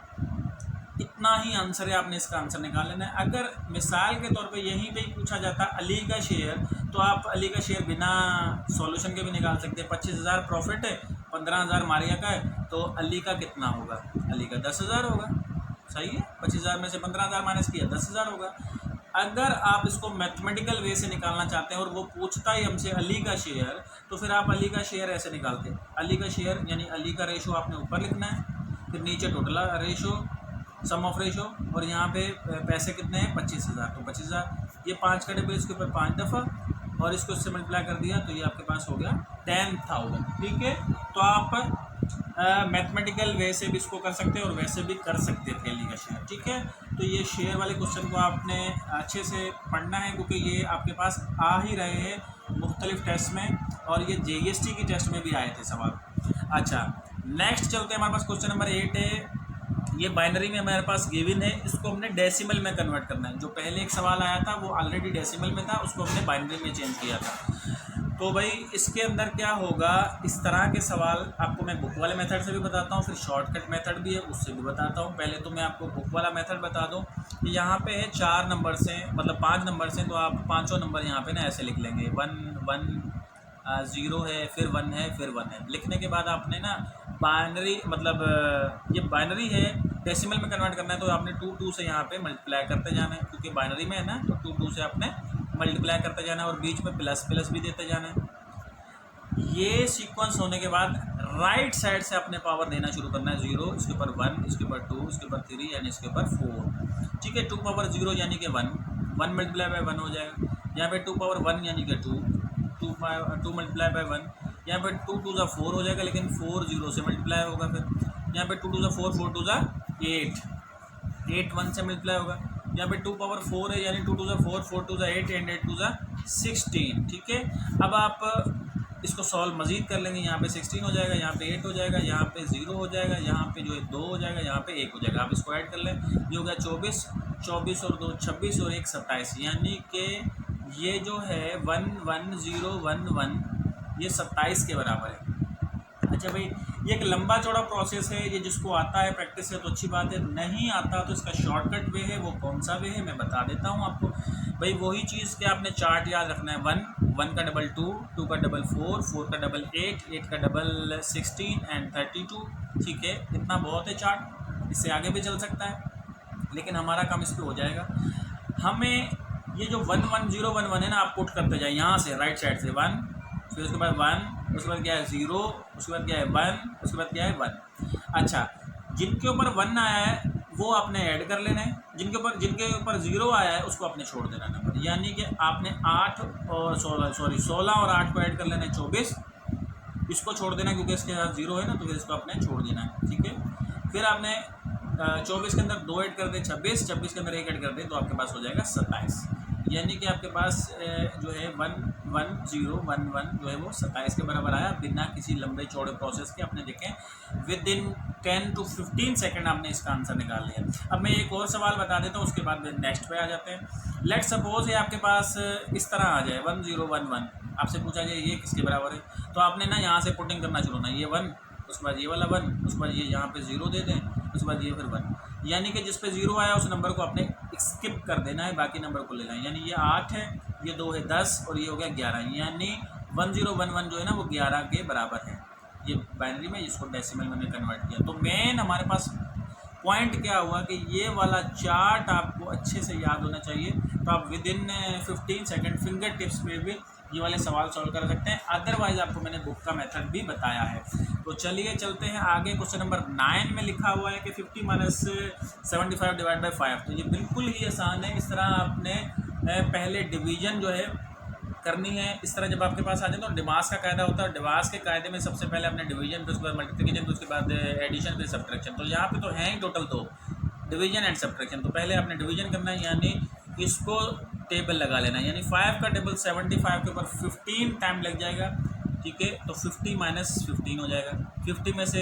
[SPEAKER 1] इतना ही आंसर है, आपने इसका आंसर निकाल लेना है। अगर मिसाल के तौर पे यहीं पे ही पूछा जाता अली का शेयर, तो आप अली का शेयर बिना सॉल्यूशन के भी निकाल सकते हैं। 25,000 प्रॉफिट है, 15,000 मारिया का है, तो अली का कितना होगा, अली का 10,000 होगा, सही है। 25,000 में से 15,000 माइनस किया 10,000 होगा। अगर आप इसको मैथमेटिकल वे से निकालना चाहते हैं और वो पूछता ही हमसे अली का शेयर, तो फिर आप अली का शेयर ऐसे निकालते हैं, अली का शेयर यानी अली का रेशो आपने ऊपर लिखना है, फिर नीचे total ratio sum of ratio और यहाँ पे पैसे कितने हैं 25,000, तो 25,000 ये 5 का टेबल इसके ऊपर 5 दफ़ा और इसको इससे मल्टीप्लाई कर दिया तो ये आपके पास हो गया 10,000, ठीक है। तो आप मैथमेटिकल वे से भी इसको कर सकते हैं और वैसे भी कर सकते थे अली का शेयर, ठीक है। तो ये शेयर वाले क्वेश्चन को आपने अच्छे से पढ़ना है क्योंकि ये आपके पास आ ही रहे हैं मुख्तलिफ टेस्ट में और ये JST की टेस्ट में भी आए थे सवाल। अच्छा, नेक्स्ट चलते हैं, हमारे पास क्वेश्चन नंबर 8 है। ये बाइनरी में हमारे पास गिवन है, इसको हमने डेसिमल में कन्वर्ट करना है। जो पहले एक सवाल आया था वो ऑलरेडी डेसिमल में था, उसको हमने बाइनरी में चेंज किया था। तो भाई इसके अंदर क्या होगा, इस तरह के सवाल आपको मैं बुक वाले मेथड से भी बताता हूँ, फिर शॉर्टकट मेथड भी है उससे भी बताता हूँ। पहले तो मैं आपको बुक वाला मेथड बता दूँ कि यहाँ पे है 4 नंबर से, मतलब 5 नंबर से, तो आप पाँचों नंबर यहाँ पे ना ऐसे लिख लेंगे 1 1 0 है, फिर 1 है, फिर 1 है। लिखने के बाद आपने ना बाइनरी, मतलब ये बाइनरी है, डेसिमल में कन्वर्ट करना है तो आपने 2 से यहाँ पे मल्टीप्लाई करते जाना है क्योंकि बाइनरी में है ना, तो 2 से आपने मल्टीप्लाई करते जाना है और बीच में प्लस प्लस भी देते जाना है। ये सीक्वेंस होने के बाद राइट साइड से अपने पावर देना शुरू करना है, 0 इसके ऊपर 1 इसके ऊपर 2 इसके ऊपर 3 यानी इसके ऊपर 4, ठीक है। 2 पावर 0 यानी कि 1 मल्टीप्लाई बाय 1 हो जाएगा। यहाँ पे 2 पावर 1 यानी कि 2 मल्टीप्लाई बाय 1, यहाँ पे 2 2 4 हो जाएगा लेकिन 4 0 से मल्टीप्लाई होगा। फिर यहाँ पे 2 2 4 4 2 8 1 से मल्टीप्लाई होगा। यहाँ पे 2 पावर 4 है यानी 2 2 4 4 2 8 एंड 8 2 16, ठीक है। अब आप इसको सॉल्व मज़ीद कर लेंगे, यहाँ पे 16 हो जाएगा, यहाँ पे 8 हो जाएगा, यहाँ पे 0 हो जाएगा, यहाँ पे जो है 2 हो जाएगा, यहाँ पे 1 हो जाएगा। आप इसको ऐड कर लें, ये हो गया 24 24 और 2 26 और 1 27, यानी कि ये जो है 1 1 0 1 1 ये 27 के बराबर है। अच्छा भाई, ये एक लंबा चौड़ा प्रोसेस है, ये जिसको आता है प्रैक्टिस से तो अच्छी बात है, नहीं आता तो इसका शॉर्टकट वे है। वो कौन सा वे है मैं बता देता हूँ आपको। भाई वही चीज़ कि आपने चार्ट याद रखना है, 1 का डबल 2, 2 का डबल 4, 4 का डबल 8, 8 का डबल 16 एंड 32, ठीक है। इतना बहुत है चार्ट, इससे आगे भी चल सकता है लेकिन हमारा काम इस पर हो जाएगा। हमें ये जो 1 1 0 1 1 है ना, आप पुट करते जाए यहाँ से राइट साइड से 1, फिर उसके बाद 1, उसके बाद क्या है 0, उसके बाद क्या है 1, उसके बाद क्या है 1। अच्छा, जिनके ऊपर 1 आया है वो आपने ऐड कर लेना है। जिनके ऊपर 0 आया है उसको आपने छोड़ देना नंबर, यानी कि आपने 8 और 16 और 8 को ऐड कर लेना है 24, इसको छोड़ देना क्योंकि इसके साथ 0 है ना, तो फिर इसको आपने छोड़ देना है, ठीक है। फिर आपने 24 के अंदर 2 ऐड कर दे 26, 26 के अंदर 1 ऐड कर दे तो आपके पास हो जाएगा 27, यानी कि आपके पास जो है 11011 जो है वो 27 के बराबर आया, बिना किसी लंबे चौड़े प्रोसेस के। आपने देखें विद इन 10 to 15 सेकंड आपने इसका आंसर निकाल लिया। अब मैं एक और सवाल बता देता हूँ, उसके बाद नेक्स्ट पे आ जाते हैं। लेट सपोज ये आपके पास इस तरह आ जाए 1011, आपसे पूछा जाए ये किसके बराबर है, तो आपने ना यहाँ से पुटिंग करना शुरू होना, ये 1, उसके बाद ये वाला 1, उसके बाद ये यहाँ पे 0 दे दें, उसके बाद ये फिर 1, यानी कि जिस पे 0 आया उस नंबर को आपने स्किप कर देना है, बाकी नंबर को ले लेना है। यानी ये 8 है, ये 2 है 10 और ये हो गया 11, यानी 1011 जो है ना वो 11 के बराबर है। ये बाइनरी में इसको डेसिमल में कन्वर्ट किया। तो मेन हमारे पास पॉइंट क्या हुआ कि ये वाला चार्ट आपको अच्छे से याद होना चाहिए, तो आप with in 15 second finger tips पे भी ये वाले सवाल सॉल्व कर सकते हैं। अदरवाइज आपको मैंने बुक का मेथड भी बताया है। तो चलिए चलते हैं आगे। क्वेश्चन नंबर 9 में लिखा हुआ है कि 50 - 75 डिवाइड बाई 5। तो ये बिल्कुल ही आसान है। इस तरह आपने पहले डिवीजन जो है करनी है। इस तरह जब आपके पास आ जाए तो डिमास का कायदा होता है। डिमास के कायदे में सबसे पहले आपने डिवीजन, फिर उसके बाद मल्टीप्लिकेशन, फिर उसके बाद एडिशन, फिर सब्ट्रैक्शन। तो यहाँ पे तो हैं ही टोटल 2, डिवीजन एंड सब्ट्रैक्शन। तो पहले आपने डिवीजन करना है, यानी इसको टेबल लगा लेना है, यानी 5 का टेबल 75 के ऊपर 15 टाइम लग जाएगा, ठीक है। तो 50 माइनस 15 हो जाएगा। 50 में से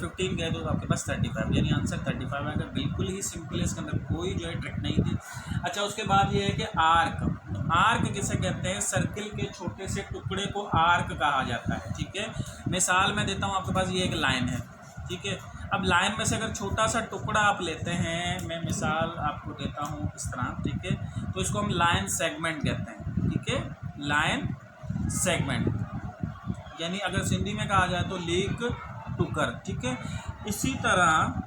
[SPEAKER 1] 15 गए तो आपके पास 35, यानी आंसर 35 आएगा। बिल्कुल ही सिंपल है, इसके अंदर कोई जो है ट्रिक नहीं थी। अच्छा, उसके बाद ये है कि आर्क। तो आर्क किसे कहते हैं? सर्किल के छोटे से टुकड़े को आर्क कहा जाता है, ठीक है। मिसाल मैं देता हूँ, आपके पास ये एक लाइन है, ठीक है। अब लाइन में से अगर छोटा सा टुकड़ा आप लेते हैं, मैं मिसाल आपको देता हूँ इस तरह, ठीक है। तो इसको हम लाइन सेगमेंट कहते हैं, ठीक है, लाइन सेगमेंट, यानी अगर सिंधी में कहा जाए तो लीक टुकर, ठीक है। इसी तरह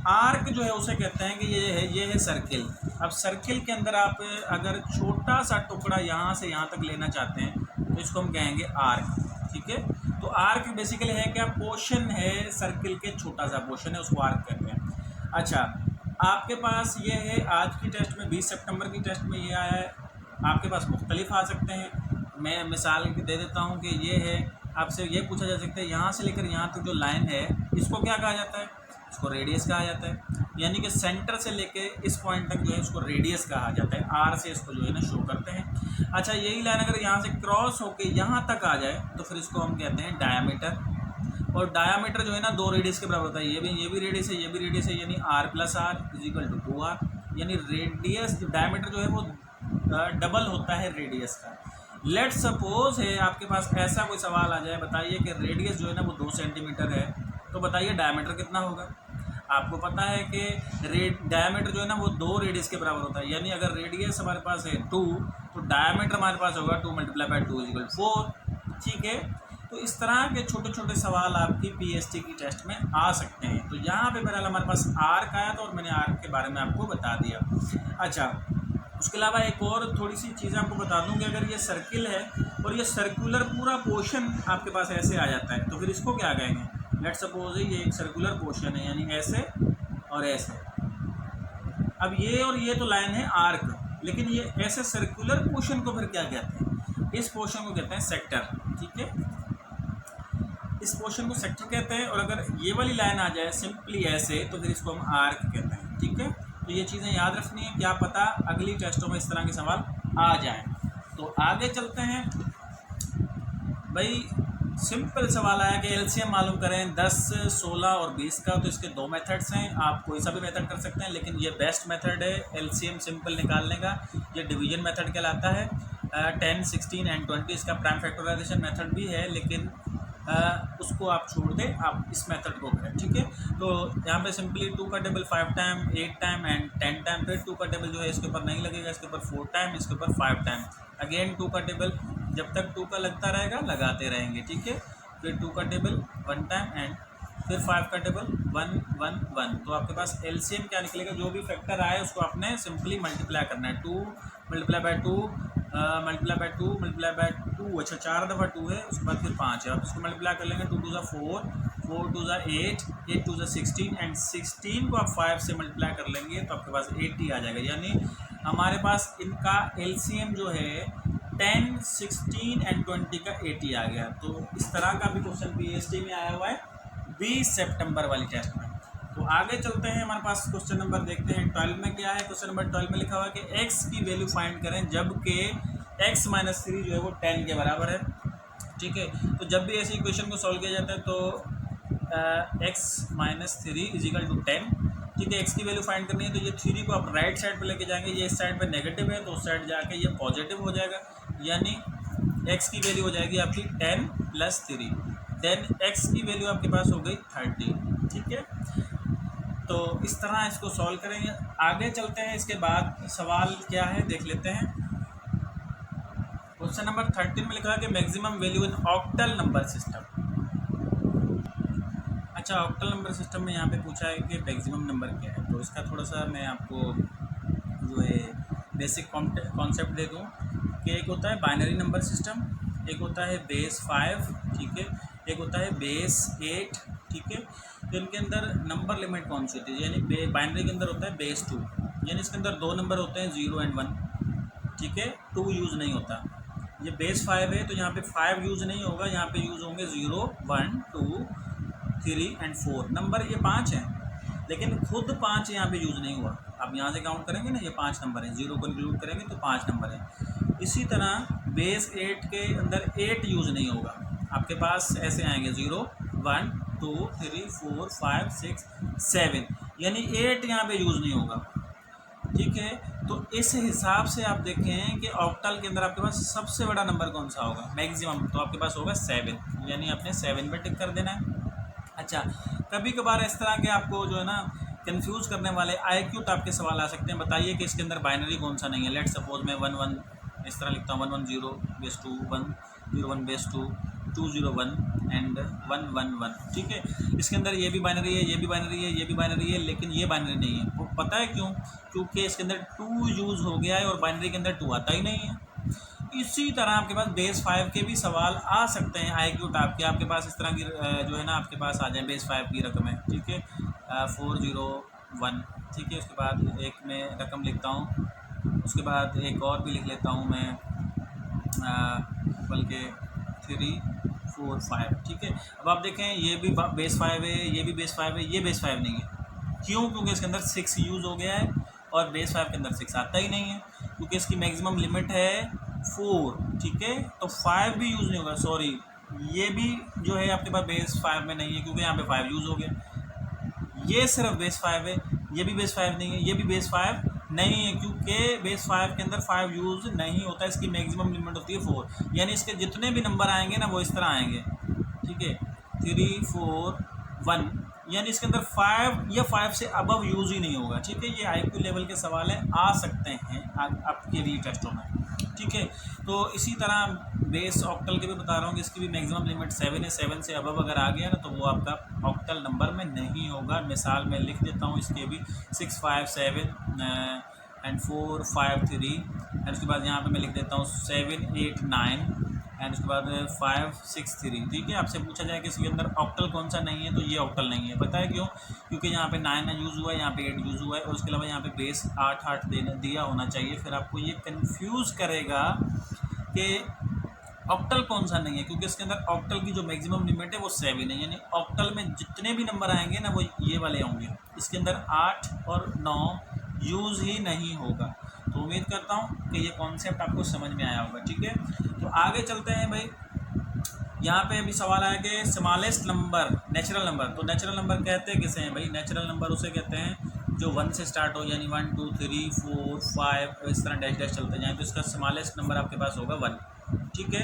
[SPEAKER 1] आर्क जो है उसे कहते हैं कि ये है सर्किल। अब सर्किल के अंदर आप अगर छोटा सा टुकड़ा यहाँ से यहाँ तक लेना चाहते हैं तो इसको हम कहेंगे आर्क, ठीक है। तो आर्क बेसिकली है क्या? पोर्शन है सर्किल के, छोटा सा पोर्शन है, उसको आर्क कहते हैं। अच्छा, आपके पास ये है आज की टेस्ट में, 20 सितंबर की टेस्ट में ये आया है। आपके पास मुख्तलिफ आ सकते हैं। मैं मिसाल दे देता हूँ कि ये है, आपसे ये पूछा जा सकता है यहाँ से लेकर यहाँ तक जो लाइन है इसको क्या कहा जाता है? इसको रेडियस कहा जाता है। यानी कि सेंटर से लेके इस पॉइंट तक जो है इसको रेडियस कहा जाता है। आर से इसको जो है ना शो करते हैं। अच्छा, यही लाइन अगर यहाँ से क्रॉस होके यहाँ तक आ जाए तो फिर इसको हम कहते हैं डायामीटर। और डायामीटर जो है ना 2 रेडियस के बराबर होता है। ये भी रेडियस है, ये भी रेडियस है, यानी r + r = 2r। यानी रेडियस, डायामीटर जो है वो डबल होता है रेडियस का। लेट सपोज है आपके पास ऐसा कोई सवाल आ जाए, बताइए कि रेडियस जो है ना वो 2 सेंटीमीटर है, तो बताइए डायमीटर कितना होगा? आपको पता है कि डायमीटर जो है ना वो 2 रेडियस के बराबर होता है। यानी अगर रेडियस हमारे पास है 2 तो डायमीटर हमारे पास होगा 2 × 2 = 4, ठीक है। तो इस तरह के छोटे छोटे सवाल आपकी पीएसटी की टेस्ट में आ सकते हैं। तो यहाँ पे बहरहाल हमारे पास आर्क आया था और मैंने आर्क के बारे में आपको बता दिया। अच्छा, उसके अलावा एक और थोड़ी सी चीज़ आपको बता दूं कि अगर ये सर्किल है और ये सर्कुलर पूरा पोर्शन आपके पास ऐसे आ जाता है तो फिर इसको क्या कहेंगे? लेट सपोज ये एक सर्कुलर पोर्शन है, यानी ऐसे और ऐसे। अब ये और ये तो लाइन है आर्क, लेकिन ये ऐसे सर्कुलर पोर्शन को फिर क्या कहते हैं? इस पोर्शन को कहते हैं सेक्टर, ठीक है। इस पोर्शन को सेक्टर कहते हैं। और अगर ये वाली लाइन आ जाए सिंपली ऐसे तो फिर इसको हम आर्क कहते हैं, ठीक है। तो ये चीज़ें याद रखनी है, क्या पता अगली टेस्टों में इस तरह के सवाल आ जाएं। तो आगे चलते हैं भाई। सिंपल सवाल आया कि एलसीएम मालूम करें 10, 16 और 20 का। तो इसके 2 मेथड्स हैं, आप कोई सा भी मेथड कर सकते हैं, लेकिन ये बेस्ट मेथड है एलसीएम सिंपल निकालने का। ये डिवीजन मेथड कहलाता है। 10, 16 एंड 20 इसका प्राइम फैक्टराइजेशन मेथड भी है, लेकिन उसको आप छोड़ दें, आप इस मेथड को करें, ठीक है। तो यहाँ पे सिंपली 2 का table 5 time, 8 time and 10 time. फिर 2 का टेबल जो है इसके ऊपर नहीं लगेगा, इसके ऊपर 4 टाइम, इसके ऊपर 5 टाइम। अगेन 2 का टेबल जब तक 2 का लगता रहेगा लगाते रहेंगे, ठीक है। फिर 2 का टेबल 1 टाइम एंड फिर 5 का टेबल 1, 1, 1। तो आपके पास एलसीएम क्या निकलेगा? जो भी फैक्टर आए उसको आपने सिंपली मल्टीप्लाई करना है। 2 × 2 मल्टीप्लाई बाई 2 मल्टीप्लाई बाई 2। अच्छा, 4 दफ़ा 2 है, उसके बाद फिर 5 है। आप इसको मल्टीप्लाई कर लेंगे, 2 × 2 = 4, 4 टू ज़ा 8, 8 टू ज़ा 16 एंड 16 को आप 5 से मल्टीप्लाई कर लेंगे तो आपके पास 80 आ जाएगा। यानी हमारे पास इनका एलसीएम जो है 10, 16 एंड 20 का 80 आ गया। तो इस तरह का भी क्वेश्चन बीएसटी में आया हुआ है 20 सितंबर वाली टेस्ट में। तो आगे चलते हैं, हमारे पास क्वेश्चन नंबर देखते हैं 12 में क्या है। क्वेश्चन नंबर 12 में लिखा हुआ है कि x की वैल्यू फाइंड करें जबकि x माइनस 3 जो है वो 10 के बराबर है। ठीक है, तो जब भी ऐसे इक्वेशन को सॉल्व किया जाता है तो x माइनस 3 इजिकल टू 10। ठीक है, x की वैल्यू फाइंड करनी है तो ये 3 को आप राइट साइड पे लेके जाएंगे, ये इस साइड पे नेगेटिव है तो उस साइड जाके ये पॉजिटिव हो जाएगा, यानी x की वैल्यू हो जाएगी आपकी 10 प्लस 3। देन x की वैल्यू आपके पास हो गई 30। ठीक है, तो इस तरह इसको सॉल्व करेंगे। आगे चलते हैं, इसके बाद सवाल क्या है देख लेते हैं। क्वेश्चन नंबर 13 में लिखा है कि maximum value in octal number system. अच्छा, ऑक्टल नंबर सिस्टम में यहाँ पे पूछा है कि मैक्सिमम नंबर क्या है, तो इसका थोड़ा सा मैं आपको जो है बेसिक कॉन्सेप्ट दे दूँ कि एक होता है बाइनरी नंबर सिस्टम, एक होता है बेस 5, ठीक है, एक होता है बेस 8, ठीक है। तो इनके अंदर नंबर लिमिट कौन सी होती है, यानी बाइनरी के अंदर होता है बेस 2, यानी इसके अंदर 2 नंबर होते हैं 0 एंड 1, ठीक है, 2 यूज़ नहीं होता। ये बेस 5 है तो यहाँ पे 5 यूज़ नहीं होगा, यहाँ पे यूज़ होंगे 0, 1, 2, 3 एंड 4। नंबर ये 5 हैं लेकिन खुद 5 यहाँ पे यूज़ नहीं हुआ। आप यहाँ से काउंट करेंगे ना, ये 5 नंबर हैं, 0 को इंक्लूड करेंगे तो 5 नंबर हैं। इसी तरह बेस 8 के अंदर 8 यूज़ नहीं होगा, आपके पास ऐसे आएंगे 0, 1, 2, 3, 4, 5, 6, 7, यानी 8 यहाँ पे यूज़ नहीं होगा। ठीक है, तो इस हिसाब से आप देखें कि ऑक्टल के अंदर आपके पास सबसे बड़ा नंबर कौन सा होगा मैक्सिमम, तो आपके पास होगा 7, यानी आपने 7 पे टिक कर देना है। अच्छा, कभी कभार इस तरह के आपको जो है ना कंफ्यूज करने वाले IQ टाइप के सवाल आ सकते हैं। बताइए कि इसके अंदर बाइनरी कौन सा नहीं है। लेट सपोज मैं 1 1 इस तरह लिखता हूँ, 1 1 0 बेस 2, 1 0 1 बेस 2, 2 0 1 एंड 1 1 1। ठीक है, इसके अंदर ये भी बाइनरी है, ये भी बाइनरी है, ये भी बाइनरी है, लेकिन ये बाइनरी नहीं है। वो पता है क्यों? क्योंकि इसके अंदर 2 यूज़ हो गया है और बाइनरी के अंदर 2 आता ही नहीं है। इसी तरह आपके पास बेस 5 के भी सवाल आ सकते हैं IQ टाइप के। आपके पास इस तरह की जो है ना आपके पास आ जाए बेस 5 की रकम है, ठीक है, 4 0 1, ठीक है। उसके बाद एक मैं रकम लिखता हूँ, उसके बाद एक और भी लिख लेता हूँ मैं, बल्कि 3 4 5, ठीक है। अब आप देखें ये भी बेस 5 है, ये भी बेस 5 है, ये बेस 5 नहीं है। क्यों? क्योंकि इसके अंदर 6 यूज़ हो गया है और बेस 5 के अंदर 6 आता ही नहीं है, क्योंकि इसकी मैक्सिमम लिमिट है 4, ठीक है। तो 5 भी यूज़ नहीं होगा, सॉरी, ये भी जो है आपके पास बेस 5 में नहीं है क्योंकि यहाँ पे 5 यूज़ हो गया। ये सिर्फ बेस 5 है, ये भी बेस 5 नहीं है, ये भी बेस 5 नहीं है, क्योंकि बेस 5 के अंदर 5 यूज़ नहीं होता। इसकी मैक्सिमम लिमिट होती है 4, यानी इसके जितने भी नंबर आएंगे ना वो इस तरह आएंगे, ठीक है, 3 4 1, यानी इसके अंदर 5 या 5 से अबव यूज़ ही नहीं होगा। ठीक है, ये IQ लेवल के सवाल हैं, आ सकते हैं आपके भी टेस्टों में, ठीक है। तो इसी तरह बेस ऑक्टल के भी बता रहा हूँ कि इसकी भी मैक्सिमम लिमिट 7 है, 7 से अबव अगर आ गया ना तो वो आपका ऑक्टल नंबर में नहीं होगा। मिसाल मैं लिख देता हूँ इसके भी 6 5 7 एंड 4 5 3 एंड उसके बाद यहाँ पे मैं लिख देता हूँ 7 8 9 एंड उसके बाद 5 6 3, ठीक है। आपसे पूछा जाए कि इसके अंदर ऑक्टल कौन सा नहीं है, तो ये ऑक्टल नहीं है। पता है क्यों? क्योंकि यहाँ पे 9 यूज़ हुआ है, यहाँ पे 8 यूज़ हुआ है और उसके अलावा यहाँ पे बेस 8 8 दिया होना चाहिए। फिर आपको ये कंफ्यूज करेगा कि ऑक्टल कौन सा नहीं है, क्योंकि इसके अंदर ऑक्टल की जो मैक्सिमम लिमिट है वो 7 है, यानी ऑक्टल में जितने भी नंबर आएंगे ना वो ये वाले होंगे। इसके अंदर 8 और 9 यूज़ ही नहीं होगा। तो उम्मीद करता हूँ कि ये कॉन्सेप्ट आपको समझ में आया होगा, ठीक है। तो आगे चलते हैं भाई, यहाँ पे अभी सवाल आया कि स्मॉलेस्ट नंबर नेचुरल नंबर। तो नेचुरल नंबर कहते हैं किसे हैं भाई? नेचुरल नंबर उसे कहते हैं जो 1 से स्टार्ट हो, यानी 1 2 3 4 5 इस तरह डैश डैश चलते जाएँ, तो इसका स्मॉलेस्ट नंबर आपके पास होगा 1, ठीक है।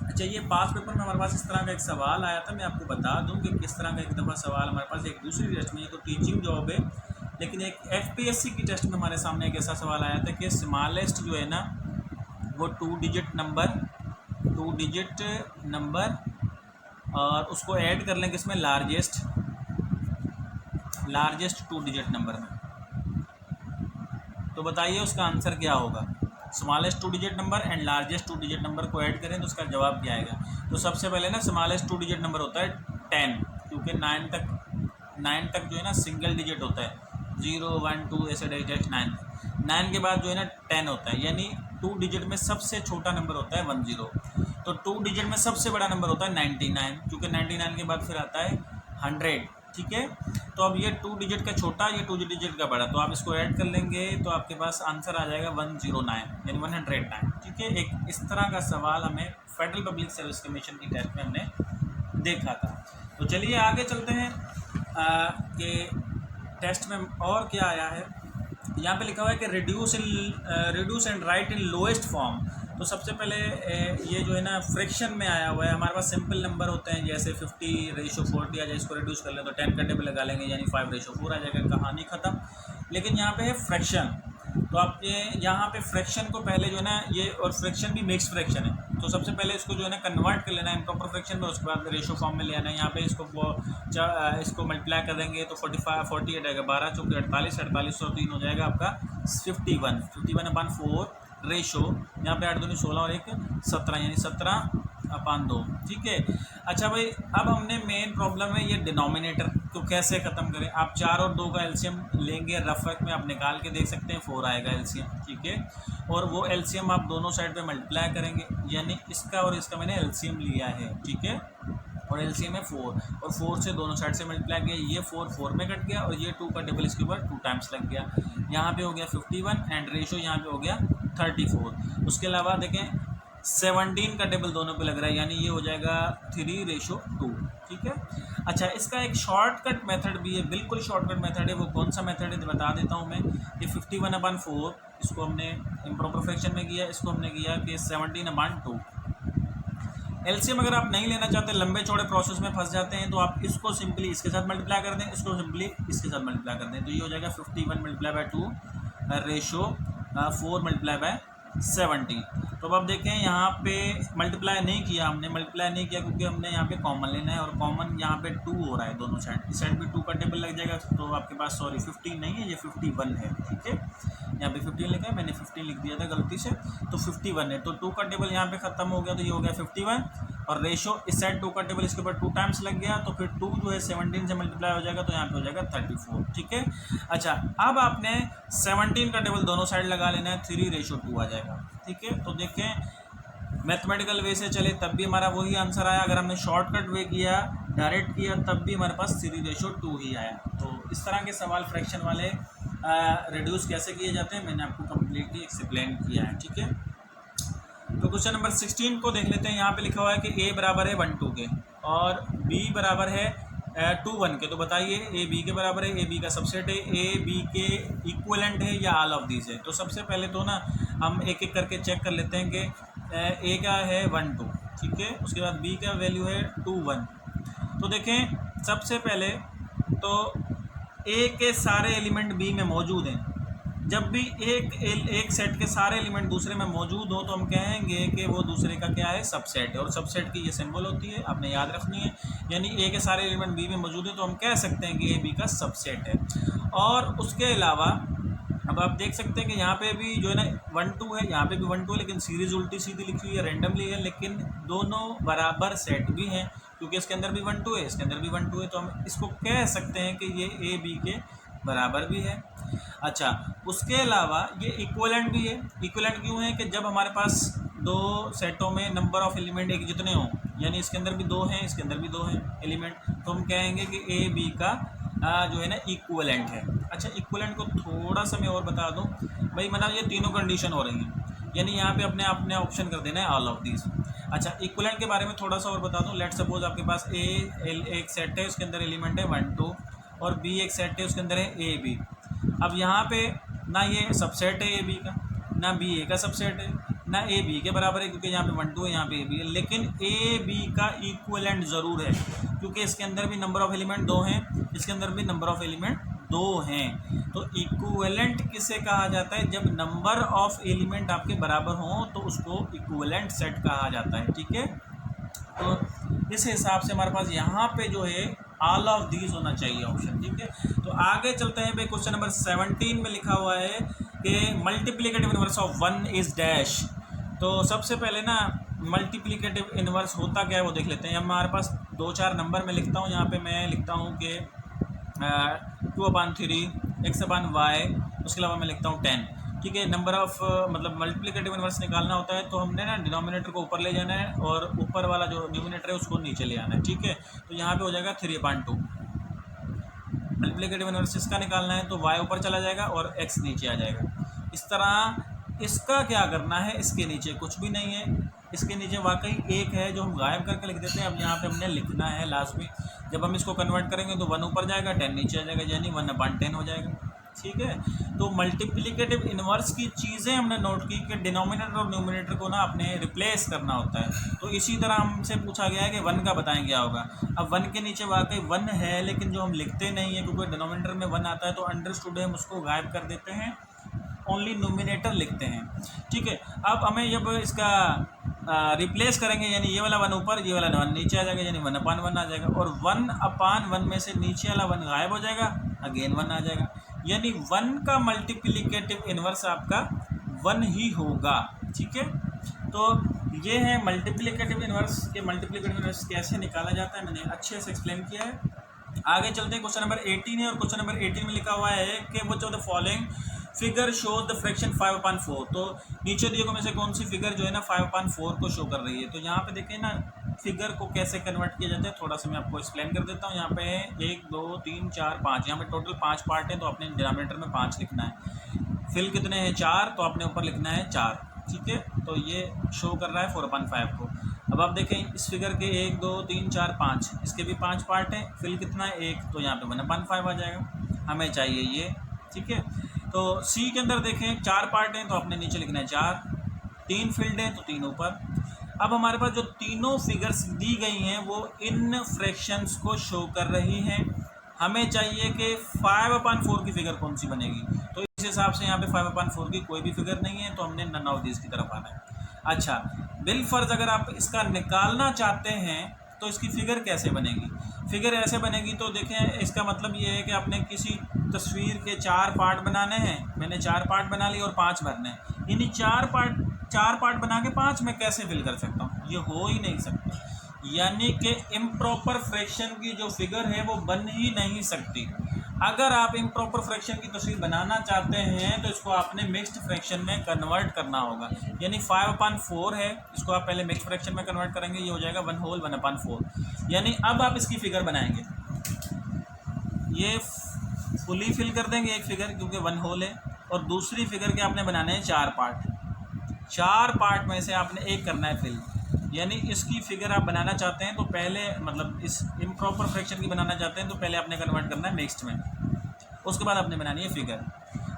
[SPEAKER 1] अच्छा, ये पास पेपर में हमारे पास इस तरह का एक सवाल आया था, मैं आपको बता दूं कि किस तरह का एक दफ़ा सवाल हमारे पास एक दूसरी टेस्ट में, ये तो टीचिंग जॉब है, लेकिन एक FPSC की टेस्ट में हमारे सामने एक ऐसा सवाल आया था कि स्मॉलेस्ट जो है ना वो 2 डिजिट नंबर और उसको ऐड कर लें किसमें? लार्जेस्ट 2 डिजिट नंबर में। तो बताइए उसका आंसर क्या होगा? Smallest 2 digit number and largest 2 digit number को ऐड करें तो उसका जवाब क्या आएगा। तो सबसे पहले ना स्मॉलेस्ट 2 डिजिट नंबर होता है 10, क्योंकि 9 तक जो है ना सिंगल डिजिट होता है, 0 1 2 ऐसे डायरेक्ट 9 के बाद जो है ना 10 होता है, यानी 2 डिजिट में सबसे छोटा नंबर होता है 10। तो 2 डिजिट में सबसे बड़ा नंबर होता है 99, क्योंकि 99 के बाद फिर आता है 100, ठीक है। तो अब ये 2 डिजिट का छोटा, ये 2 डिजिट का बड़ा, तो आप इसको ऐड कर लेंगे तो आपके पास आंसर आ जाएगा 109 यानी 109, ठीक है। एक इस तरह का सवाल हमें फेडरल पब्लिक सर्विस कमीशन की टेस्ट में हमने देखा था। तो चलिए आगे चलते हैं कि टेस्ट में और क्या आया है। यहाँ पे लिखा हुआ है कि reduce and right in lowest form. तो सबसे पहले ये जो है ना फ्रैक्शन में आया हुआ है। हमारे पास सिंपल नंबर होते हैं, जैसे 50:40 आ जाए, इसको रिड्यूस कर लें तो 10 का टेबल लगा लेंगे, यानी 5:4 आ जाएगा, कहानी ख़त्म। लेकिन यहाँ पे है फ्रैक्शन, तो आप ये यहाँ पे फ्रैक्शन को पहले जो है ना, ये और फ्रैक्शन भी मिक्स फ्रैक्शन है, तो सबसे पहले इसको जो है ना कन्वर्ट कर लेना है इम्प्रॉपर फ्रैक्शन में, उसके बाद रेशो फॉर्म में ले आना है। यहाँ पे इसको मल्टीप्लाई कर देंगे तो 48 आएगा, 12 चौके 48, 48 और 3 हो जाएगा आपका 51/4 रेशो। यहाँ पे 8 दूनी 16 और 1 17, यानी 17/2, ठीक है। अच्छा भाई, अब हमने मेन प्रॉब्लम है ये डिनोमिनेटर को कैसे ख़त्म करें। आप 4 और 2 का एलसीएम लेंगे, रफ वर्क में आप निकाल के देख सकते हैं, 4 आएगा एलसीएम, ठीक है। और वो एलसीएम आप दोनों साइड पे मल्टीप्लाई करेंगे, यानी इसका और इसका मैंने एलसीएम लिया है, ठीक है। और एलसीएम है 4, और 4 से दोनों साइड से मल्टीप्लाई किया, ये 4 में कट गया, और ये 2 का टेबल इसके ऊपर 2 टाइम्स लग गया। यहाँ पे हो गया 51 एंड रेशो यहाँ पे हो गया 34। उसके अलावा देखें 17 का टेबल दोनों पे लग रहा है, यानी ये हो जाएगा 3:2, ठीक है। अच्छा, इसका एक शॉर्टकट मेथड भी है, बिल्कुल शॉर्टकट मेथड है। वो कौन सा मेथड है तो बता देता हूँ मैं। कि 51/4 इसको हमने इम्प्रॉपर फ्रैक्शन में किया, इसको हमने किया कि 17/2। एलसीएम अगर आप नहीं लेना चाहते, लंबे चौड़े प्रोसेस में फंस जाते हैं, तो आप इसको सिंपली इसके साथ मल्टीप्लाई कर दें, इसको सिंपली इसके साथ मल्टीप्लाई कर दें, तो ये हो जाएगा 51/2 रेशो 4/17। तो अब आप देखें यहाँ पे मल्टीप्लाई नहीं किया हमने, क्योंकि हमने यहाँ पे कॉमन लेना है, और कॉमन यहाँ पे 2 हो रहा है दोनों साइड, इस साइड भी 2 का टेबल लग जाएगा, तो आपके पास 15 नहीं है, ये 51 है, ठीक है। यहाँ पे 15 लिखा है, मैंने 15 लिख दिया था गलती से, तो 51 है, तो 2 का टेबल यहाँ पे ख़त्म हो गया, तो ये हो गया 51, और रेशो इस साइड 2 का टेबल इसके ऊपर 2 टाइम्स लग गया, तो फिर 2 जो है 17 से मल्टीप्लाई हो जाएगा, तो यहाँ पे हो जाएगा 34, ठीक है। अच्छा, अब आपने 17 का टेबल दोनों साइड लगा लेना है, 3:2 आ जाएगा, ठीक है। तो देखें, मैथमेटिकल वे से चले तब भी हमारा वही आंसर आया, अगर हमने शॉर्टकट वे किया, डायरेक्ट किया, तब भी हमारे पास 3:2 ही आया। तो इस तरह के सवाल फ्रैक्शन वाले रिड्यूस कैसे किए जाते हैं मैंने आपको कम्प्लीटली एक्सप्लेन किया है, ठीक है। तो क्वेश्चन नंबर 16 को देख लेते हैं। यहाँ पे लिखा हुआ है कि a बराबर है 1 2 के और b बराबर है 2 1 के। तो बताइए a b के बराबर है, a b का सबसेट है, a b के इक्विवेलेंट है या ऑल ऑफ दीज है। तो सबसे पहले तो ना हम एक एक करके चेक कर लेते हैं कि a का है 1 2, ठीक है। उसके बाद b का वैल्यू है 2 1। तो देखें, सबसे पहले तो a के सारे एलिमेंट b में मौजूद हैं। जब भी एक सेट के सारे एलिमेंट दूसरे में मौजूद हो तो हम कहेंगे कि वो दूसरे का क्या है, सबसेट है। और सबसेट की ये सिंबल होती है, आपने याद रखनी है। यानी ए के सारे एलिमेंट बी में मौजूद है तो हम कह सकते हैं कि ए बी का सबसेट है। और उसके अलावा अब आप देख सकते हैं कि यहाँ पे भी जो है ना 1 2 है, यहाँ पे भी 1 2 है, लेकिन सीरीज उल्टी सीधी लिखी हुई है, रैंडमली है, लेकिन दोनों बराबर सेट भी हैं, क्योंकि इसके अंदर भी 1 2 है, इसके अंदर भी 1 2 है। तो हम इसको कह सकते हैं कि ये ए बी के बराबर भी है। अच्छा, उसके अलावा ये इक्विवेलेंट भी है। इक्विवेलेंट क्यों है कि जब हमारे पास दो सेटों में नंबर ऑफ एलिमेंट एक जितने हों, यानी इसके अंदर भी 2 हैं, इसके अंदर भी 2 हैं एलिमेंट, तो हम कहेंगे कि ए बी का जो है ना इक्विवेलेंट है। अच्छा, इक्विवेलेंट को थोड़ा सा मैं और बता दूं भाई, मतलब ये तीनों कंडीशन हो रही हैं, यानी यहाँ पे अपने ऑप्शन कर देना है ऑल ऑफ दीज। अच्छा, इक्विवेलेंट के बारे में थोड़ा सा और बता दूं। लेट सपोज आपके पास एक सेट है, उसके अंदर एलिमेंट है 1 2, और बी एक सेट है, उसके अंदर है ए बी। अब यहाँ पे ना ये सबसेट है ए बी का, ना बी ए का सबसेट है, ना ए बी के बराबर है, क्योंकि यहाँ पे 1 2 है, यहाँ पे ए बी है। लेकिन ए बी का इक्विवेलेंट ज़रूर है, क्योंकि इसके अंदर भी नंबर ऑफ एलिमेंट 2 हैं, इसके अंदर भी नंबर ऑफ एलिमेंट 2 हैं। तो इक्विवेलेंट किसे कहा जाता है? जब नंबर ऑफ एलिमेंट आपके बराबर हों तो उसको इक्विवेलेंट सेट कहा जाता है, ठीक है। तो इस हिसाब से हमारे पास यहाँ पे जो है ऑल ऑफ दीज होना चाहिए ऑप्शन, ठीक है। तो आगे चलते हैं भाई, क्वेश्चन नंबर 17 में लिखा हुआ है कि multiplicative inverse of 1 is dash. तो सबसे पहले ना मल्टीप्लिकेटिव इन्वर्स होता क्या है वो देख लेते हैं। हमारे पास 2-4 नंबर में लिखता हूँ, यहाँ पे मैं लिखता हूँ कि 2/3 x/y, उसके अलावा मैं लिखता हूँ 10। ठीक है, नंबर ऑफ मतलब मल्टीप्लिकेटिव इन्वर्स निकालना होता है तो हमने ना डिनोमिनेटर को ऊपर ले जाना है और ऊपर वाला जो न्यूमिनेटर है उसको नीचे ले आना है। ठीक है, तो यहाँ पे हो जाएगा 3/2। मल्टीप्लिकेटिव इन्वर्स इसका निकालना है तो y ऊपर चला जाएगा और x नीचे आ जाएगा। इस तरह इसका क्या करना है, इसके नीचे कुछ भी नहीं है, इसके नीचे वाकई एक है जो हम गायब करके लिख देते हैं। अब यहाँ पे हमने लिखना है लास्ट में, जब हम इसको कन्वर्ट करेंगे तो 1 ऊपर जाएगा 10 नीचे आ जाएगा, यानी 1/10 हो जाएगा। ठीक है, तो मल्टीप्लिकेटिव इन्वर्स की चीज़ें हमने नोट की कि डिनोमिनेटर और न्यूमिनेटर को ना अपने रिप्लेस करना होता है। तो इसी तरह हमसे पूछा गया है कि 1 का बताएं क्या होगा। अब 1 के नीचे वाकई 1 है लेकिन जो हम लिखते नहीं है क्योंकि डिनोमिनेटर में 1 आता है, तो अंडरस्टूड है हम उसको गायब कर देते हैं, ओनली न्यूमिनेटर लिखते हैं। ठीक है, अब हमें जब इसका रिप्लेस करेंगे यानी ये वाला 1 ऊपर ये वाला 1 नीचे आ जाएगा, यानी 1/1 आ जाएगा, और 1/1 में से नीचे वाला 1 गायब हो जाएगा, अगेन 1 आ जाएगा, यानी 1 का मल्टीप्लिकेटिव इन्वर्स आपका 1 ही होगा। ठीक है, तो ये है मल्टीप्लिकेटिव इन्वर्स के मल्टीप्लिकेटिव इन्वर्स कैसे निकाला जाता है, मैंने अच्छे से एक्सप्लेन किया है। आगे चलते हैं, क्वेश्चन नंबर 18 है और क्वेश्चन नंबर 18 में लिखा हुआ है कि which of the following figure shows the fraction 5/4। तो नीचे दिए गए में से कौन सी फिगर जो है ना 5/4 को शो कर रही है। तो यहाँ पे देखें ना फिगर को कैसे कन्वर्ट किया जाता है, थोड़ा सा मैं आपको एक्सप्लेन कर देता हूँ। यहाँ पे 1 2 3 4 5, यहाँ पे टोटल 5 पार्ट हैं तो अपने डिनोमिनेटर में 5 लिखना है। फिल कितने हैं 4, तो आपने ऊपर लिखना है 4। ठीक है, तो ये शो कर रहा है 4/5 को। अब आप देखें इस फिगर के 1 2 3 4 5, इसके भी 5 पार्ट हैं, फिल कितना है 1, तो यहाँ पे 1/5 आ जाएगा, हमें चाहिए ये। ठीक है, तो सी के अंदर देखें 4 पार्ट हैं तो आपने नीचे लिखना है 4, 3 फील्ड हैं तो 3 ऊपर। अब हमारे पास जो तीनों फिगर्स दी गई हैं वो इन फ्रैक्शंस को शो कर रही हैं। हमें चाहिए कि 5/4 की फिगर कौन सी बनेगी, तो इस हिसाब से यहाँ पे 5/4 की कोई भी फिगर नहीं है, तो हमने नन ऑफ दिस की तरफ आना है। अच्छा, बिलफर्ज अगर आप इसका निकालना चाहते हैं तो इसकी फिगर कैसे बनेगी। फिगर ऐसे बनेगी, तो देखें इसका मतलब ये है कि आपने किसी तस्वीर के 4 पार्ट बनाने हैं, मैंने 4 पार्ट बना लिए और 5 भरने हैं। इन्हीं 4 पार्ट बना के 5 मैं कैसे फिल कर सकता हूँ, ये हो ही नहीं सकता। यानी कि इम्प्रॉपर फ्रैक्शन की जो फिगर है वो बन ही नहीं सकती। अगर आप इम्प्रॉपर फ्रैक्शन की तस्वीर बनाना चाहते हैं तो इसको आपने मिक्स्ड फ्रैक्शन में कन्वर्ट करना होगा। यानी 5/4 है, इसको आप पहले मिक्स्ड फ्रैक्शन में कन्वर्ट करेंगे, ये हो जाएगा 1/4। यानी अब आप इसकी फिगर बनाएंगे, ये फुली फिल कर देंगे एक फिगर क्योंकि 1 होल है, और दूसरी फिगर के आपने बनाने हैं 4 पार्ट। 4 पार्ट में से आपने एक करना है फिल, यानी इसकी फिगर आप बनाना चाहते हैं तो पहले मतलब इस इम्प्रॉपर फ्रैक्शन की बनाना चाहते हैं तो पहले आपने कन्वर्ट करना है मिक्स्ड में, उसके बाद आपने बनानी है फिगर।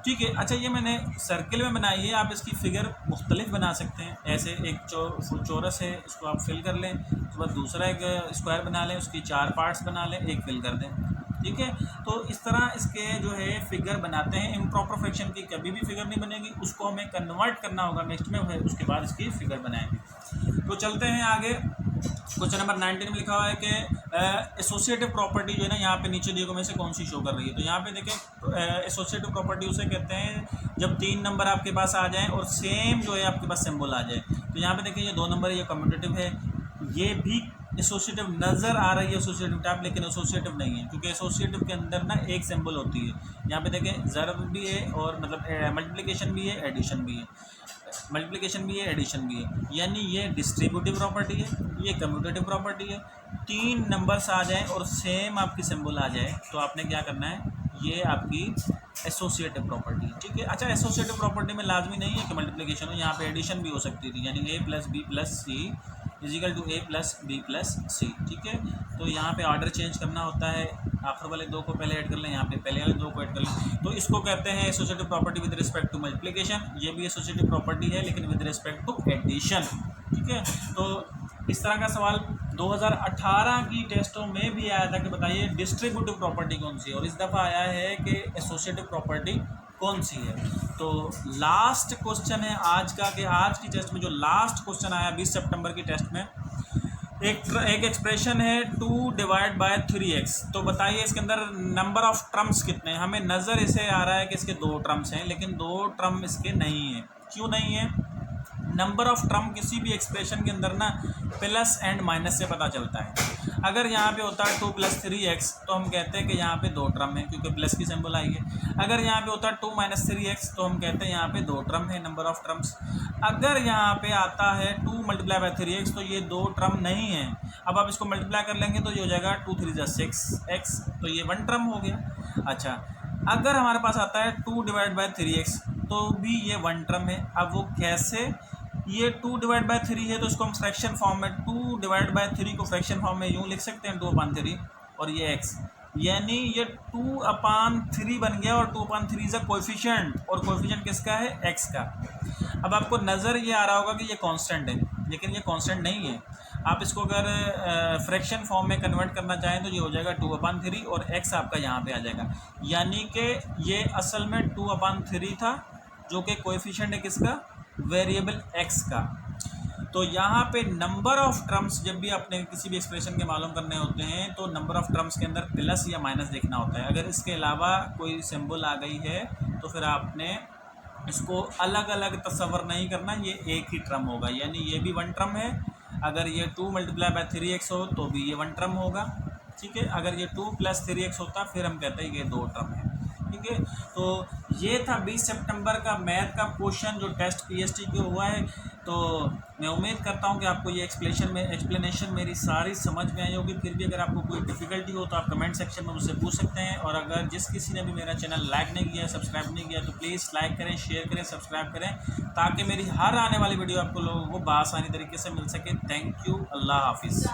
[SPEAKER 1] ठीक है, अच्छा ये मैंने सर्किल में बनाई है, आप इसकी फिगर मुख्तलिफ बना सकते हैं। ऐसे एक चौरस है, इसको आप फिल कर लें, उसके बाद दूसरा एक स्क्वायर बना लें, उसकी 4 पार्ट्स बना लें, एक फिल कर दें। ठीक है, तो इस तरह इसके जो है फिगर बनाते हैं। इम्प्रॉपर फ्रैक्शन की कभी भी फिगर नहीं बनेगी, उसको हमें कन्वर्ट करना होगा मिक्स्ड में, उसके बाद इसकी फिगर बनाएंगे। तो चलते हैं आगे, क्वेश्चन नंबर 19 में लिखा हुआ है कि एसोसिएटिव प्रॉपर्टी जो है ना यहाँ पे नीचे दिए गए में से कौन सी शो कर रही है। तो यहाँ पे देखें एसोसिएटिव प्रॉपर्टी उसे कहते हैं जब 3 नंबर आपके पास आ जाएं और सेम जो है आपके पास सिंबल आ जाए। तो यहाँ पे देखें ये 2 नंबर ये कम्यूटेटिव है, ये भी एसोसिएटिव नज़र आ रही है एसोसिएटिव टाइप, लेकिन एसोसिएटिव नहीं है क्योंकि एसोसिएटिव के अंदर ना एक सिंबल होती है। यहाँ पे देखें ज़र्ब भी है और मतलब मल्टीप्लिकेशन भी है, एडिशन भी है, मल्टीप्लिकेशन भी है, एडिशन भी है, यानी ये डिस्ट्रीब्यूटिव प्रॉपर्टी है, ये कम्यूटेटिव प्रॉपर्टी है। 3 नंबर्स आ जाएं और सेम आपकी सिंबल आ जाए तो आपने क्या करना है, ये आपकी एसोसिएटिव प्रॉपर्टी है। ठीक है, अच्छा एसोसिएटिव प्रॉपर्टी में लाजमी नहीं है कि मल्टीप्लिकेशन हो, यहाँ पे एडिशन भी हो सकती थी, यानी a + b + c equal to a + b + c। ठीक है, तो यहाँ पे ऑर्डर चेंज करना होता है, आखिर वाले 2 को पहले ऐड कर लें, यहाँ पे पहले वाले 2 को ऐड कर लें। तो इसको कहते हैं associative property with respect to multiplication. ये भी एसोसिएटिव प्रॉपर्टी है लेकिन विद रिस्पेक्ट टू एडिशन। ठीक है, तो इस तरह का सवाल 2018 की टेस्टों में भी आया था कि बताइए डिस्ट्रीब्यूटिव प्रॉपर्टी कौन सी है, और इस दफ़ा आया है कि एसोसिएटिव प्रॉपर्टी कौन सी है। तो लास्ट क्वेश्चन है आज का कि आज की टेस्ट में जो लास्ट क्वेश्चन आया 20 सितंबर की टेस्ट में, एक एक्सप्रेशन है 2 डिवाइड बाय 3x। तो बताइए इसके अंदर नंबर ऑफ टर्म्स कितने हैं। हमें नज़र इसे आ रहा है कि इसके 2 टर्म्स हैं, लेकिन 2 टर्म इसके नहीं हैं। क्यों नहीं है? नंबर ऑफ टर्म किसी भी एक्सप्रेशन के अंदर ना प्लस एंड माइनस से पता चलता है। अगर यहाँ पे होता है 2 + 3x तो हम कहते हैं कि यहाँ पे 2 टर्म है, क्योंकि प्लस की सिंबल आई है। अगर यहाँ पे होता है 2 - 3x तो हम कहते हैं यहाँ पे 2 टर्म है, नंबर ऑफ टर्म्स। अगर यहाँ पे आता है 2 × 3x तो ये 2 टर्म नहीं है। अब आप इसको मल्टीप्लाई कर लेंगे तो ये हो जाएगा 2 × 3 = 6x, तो ये 1 टर्म हो गया। अच्छा, अगर हमारे पास आता है 2 / 3x तो भी ये 1 टर्म है। अब वो कैसे? ये 2 / 3 है तो इसको हम फ्रैक्शन फॉर्म में 2 / 3 को फ्रैक्शन फॉर्म में यूँ लिख सकते हैं 2/3, और ये x, यानी ये 2/3 बन गया। और 2/3 इज़ अ कोएफिशिएंट, और कोएफिशिएंट किसका है? x का। अब आपको नज़र ये आ रहा होगा कि ये कांस्टेंट है, लेकिन ये कांस्टेंट नहीं है। आप इसको अगर फ्रैक्शन फॉर्म में कन्वर्ट करना चाहें तो ये हो जाएगा 2/3 और x आपका यहाँ पे आ जाएगा। यानी कि ये असल में 2/3 था, जो कि कोएफिशिएंट है किसका? वेरिएबल x का। तो यहाँ पे नंबर ऑफ टर्म्स जब भी आपने किसी भी एक्सप्रेशन के मालूम करने होते हैं तो नंबर ऑफ टर्म्स के अंदर प्लस या माइनस देखना होता है। अगर इसके अलावा कोई सिंबल आ गई है तो फिर आपने इसको अलग अलग तस्वर नहीं करना, ये एक ही टर्म होगा। यानी ये भी 1 टर्म है। अगर ये 2 × 3x हो तो भी ये 1 टर्म होगा, ठीक है। अगर ये 2 + 3x होता फिर हम कहते हैं ये 2 टर्म है, ठीक है। तो ये था 20 सितंबर का मैथ का क्वेश्चन जो टेस्ट PST के हुआ है। तो मैं उम्मीद करता हूँ कि आपको ये एक्सप्लेनेशन मेरी सारी समझ में आई होगी। फिर भी अगर आपको कोई डिफ़िकल्टी हो तो आप कमेंट सेक्शन में मुझसे पूछ सकते हैं। और अगर जिस किसी ने भी मेरा चैनल लाइक नहीं किया, सब्सक्राइब नहीं किया, तो प्लीज़ लाइक करें, शेयर करें, सब्सक्राइब करें, ताकि मेरी हर आने वाली वीडियो आपको लोगों को बआसानी तरीके से मिल सके। Thank you. अल्लाह हाफिज़।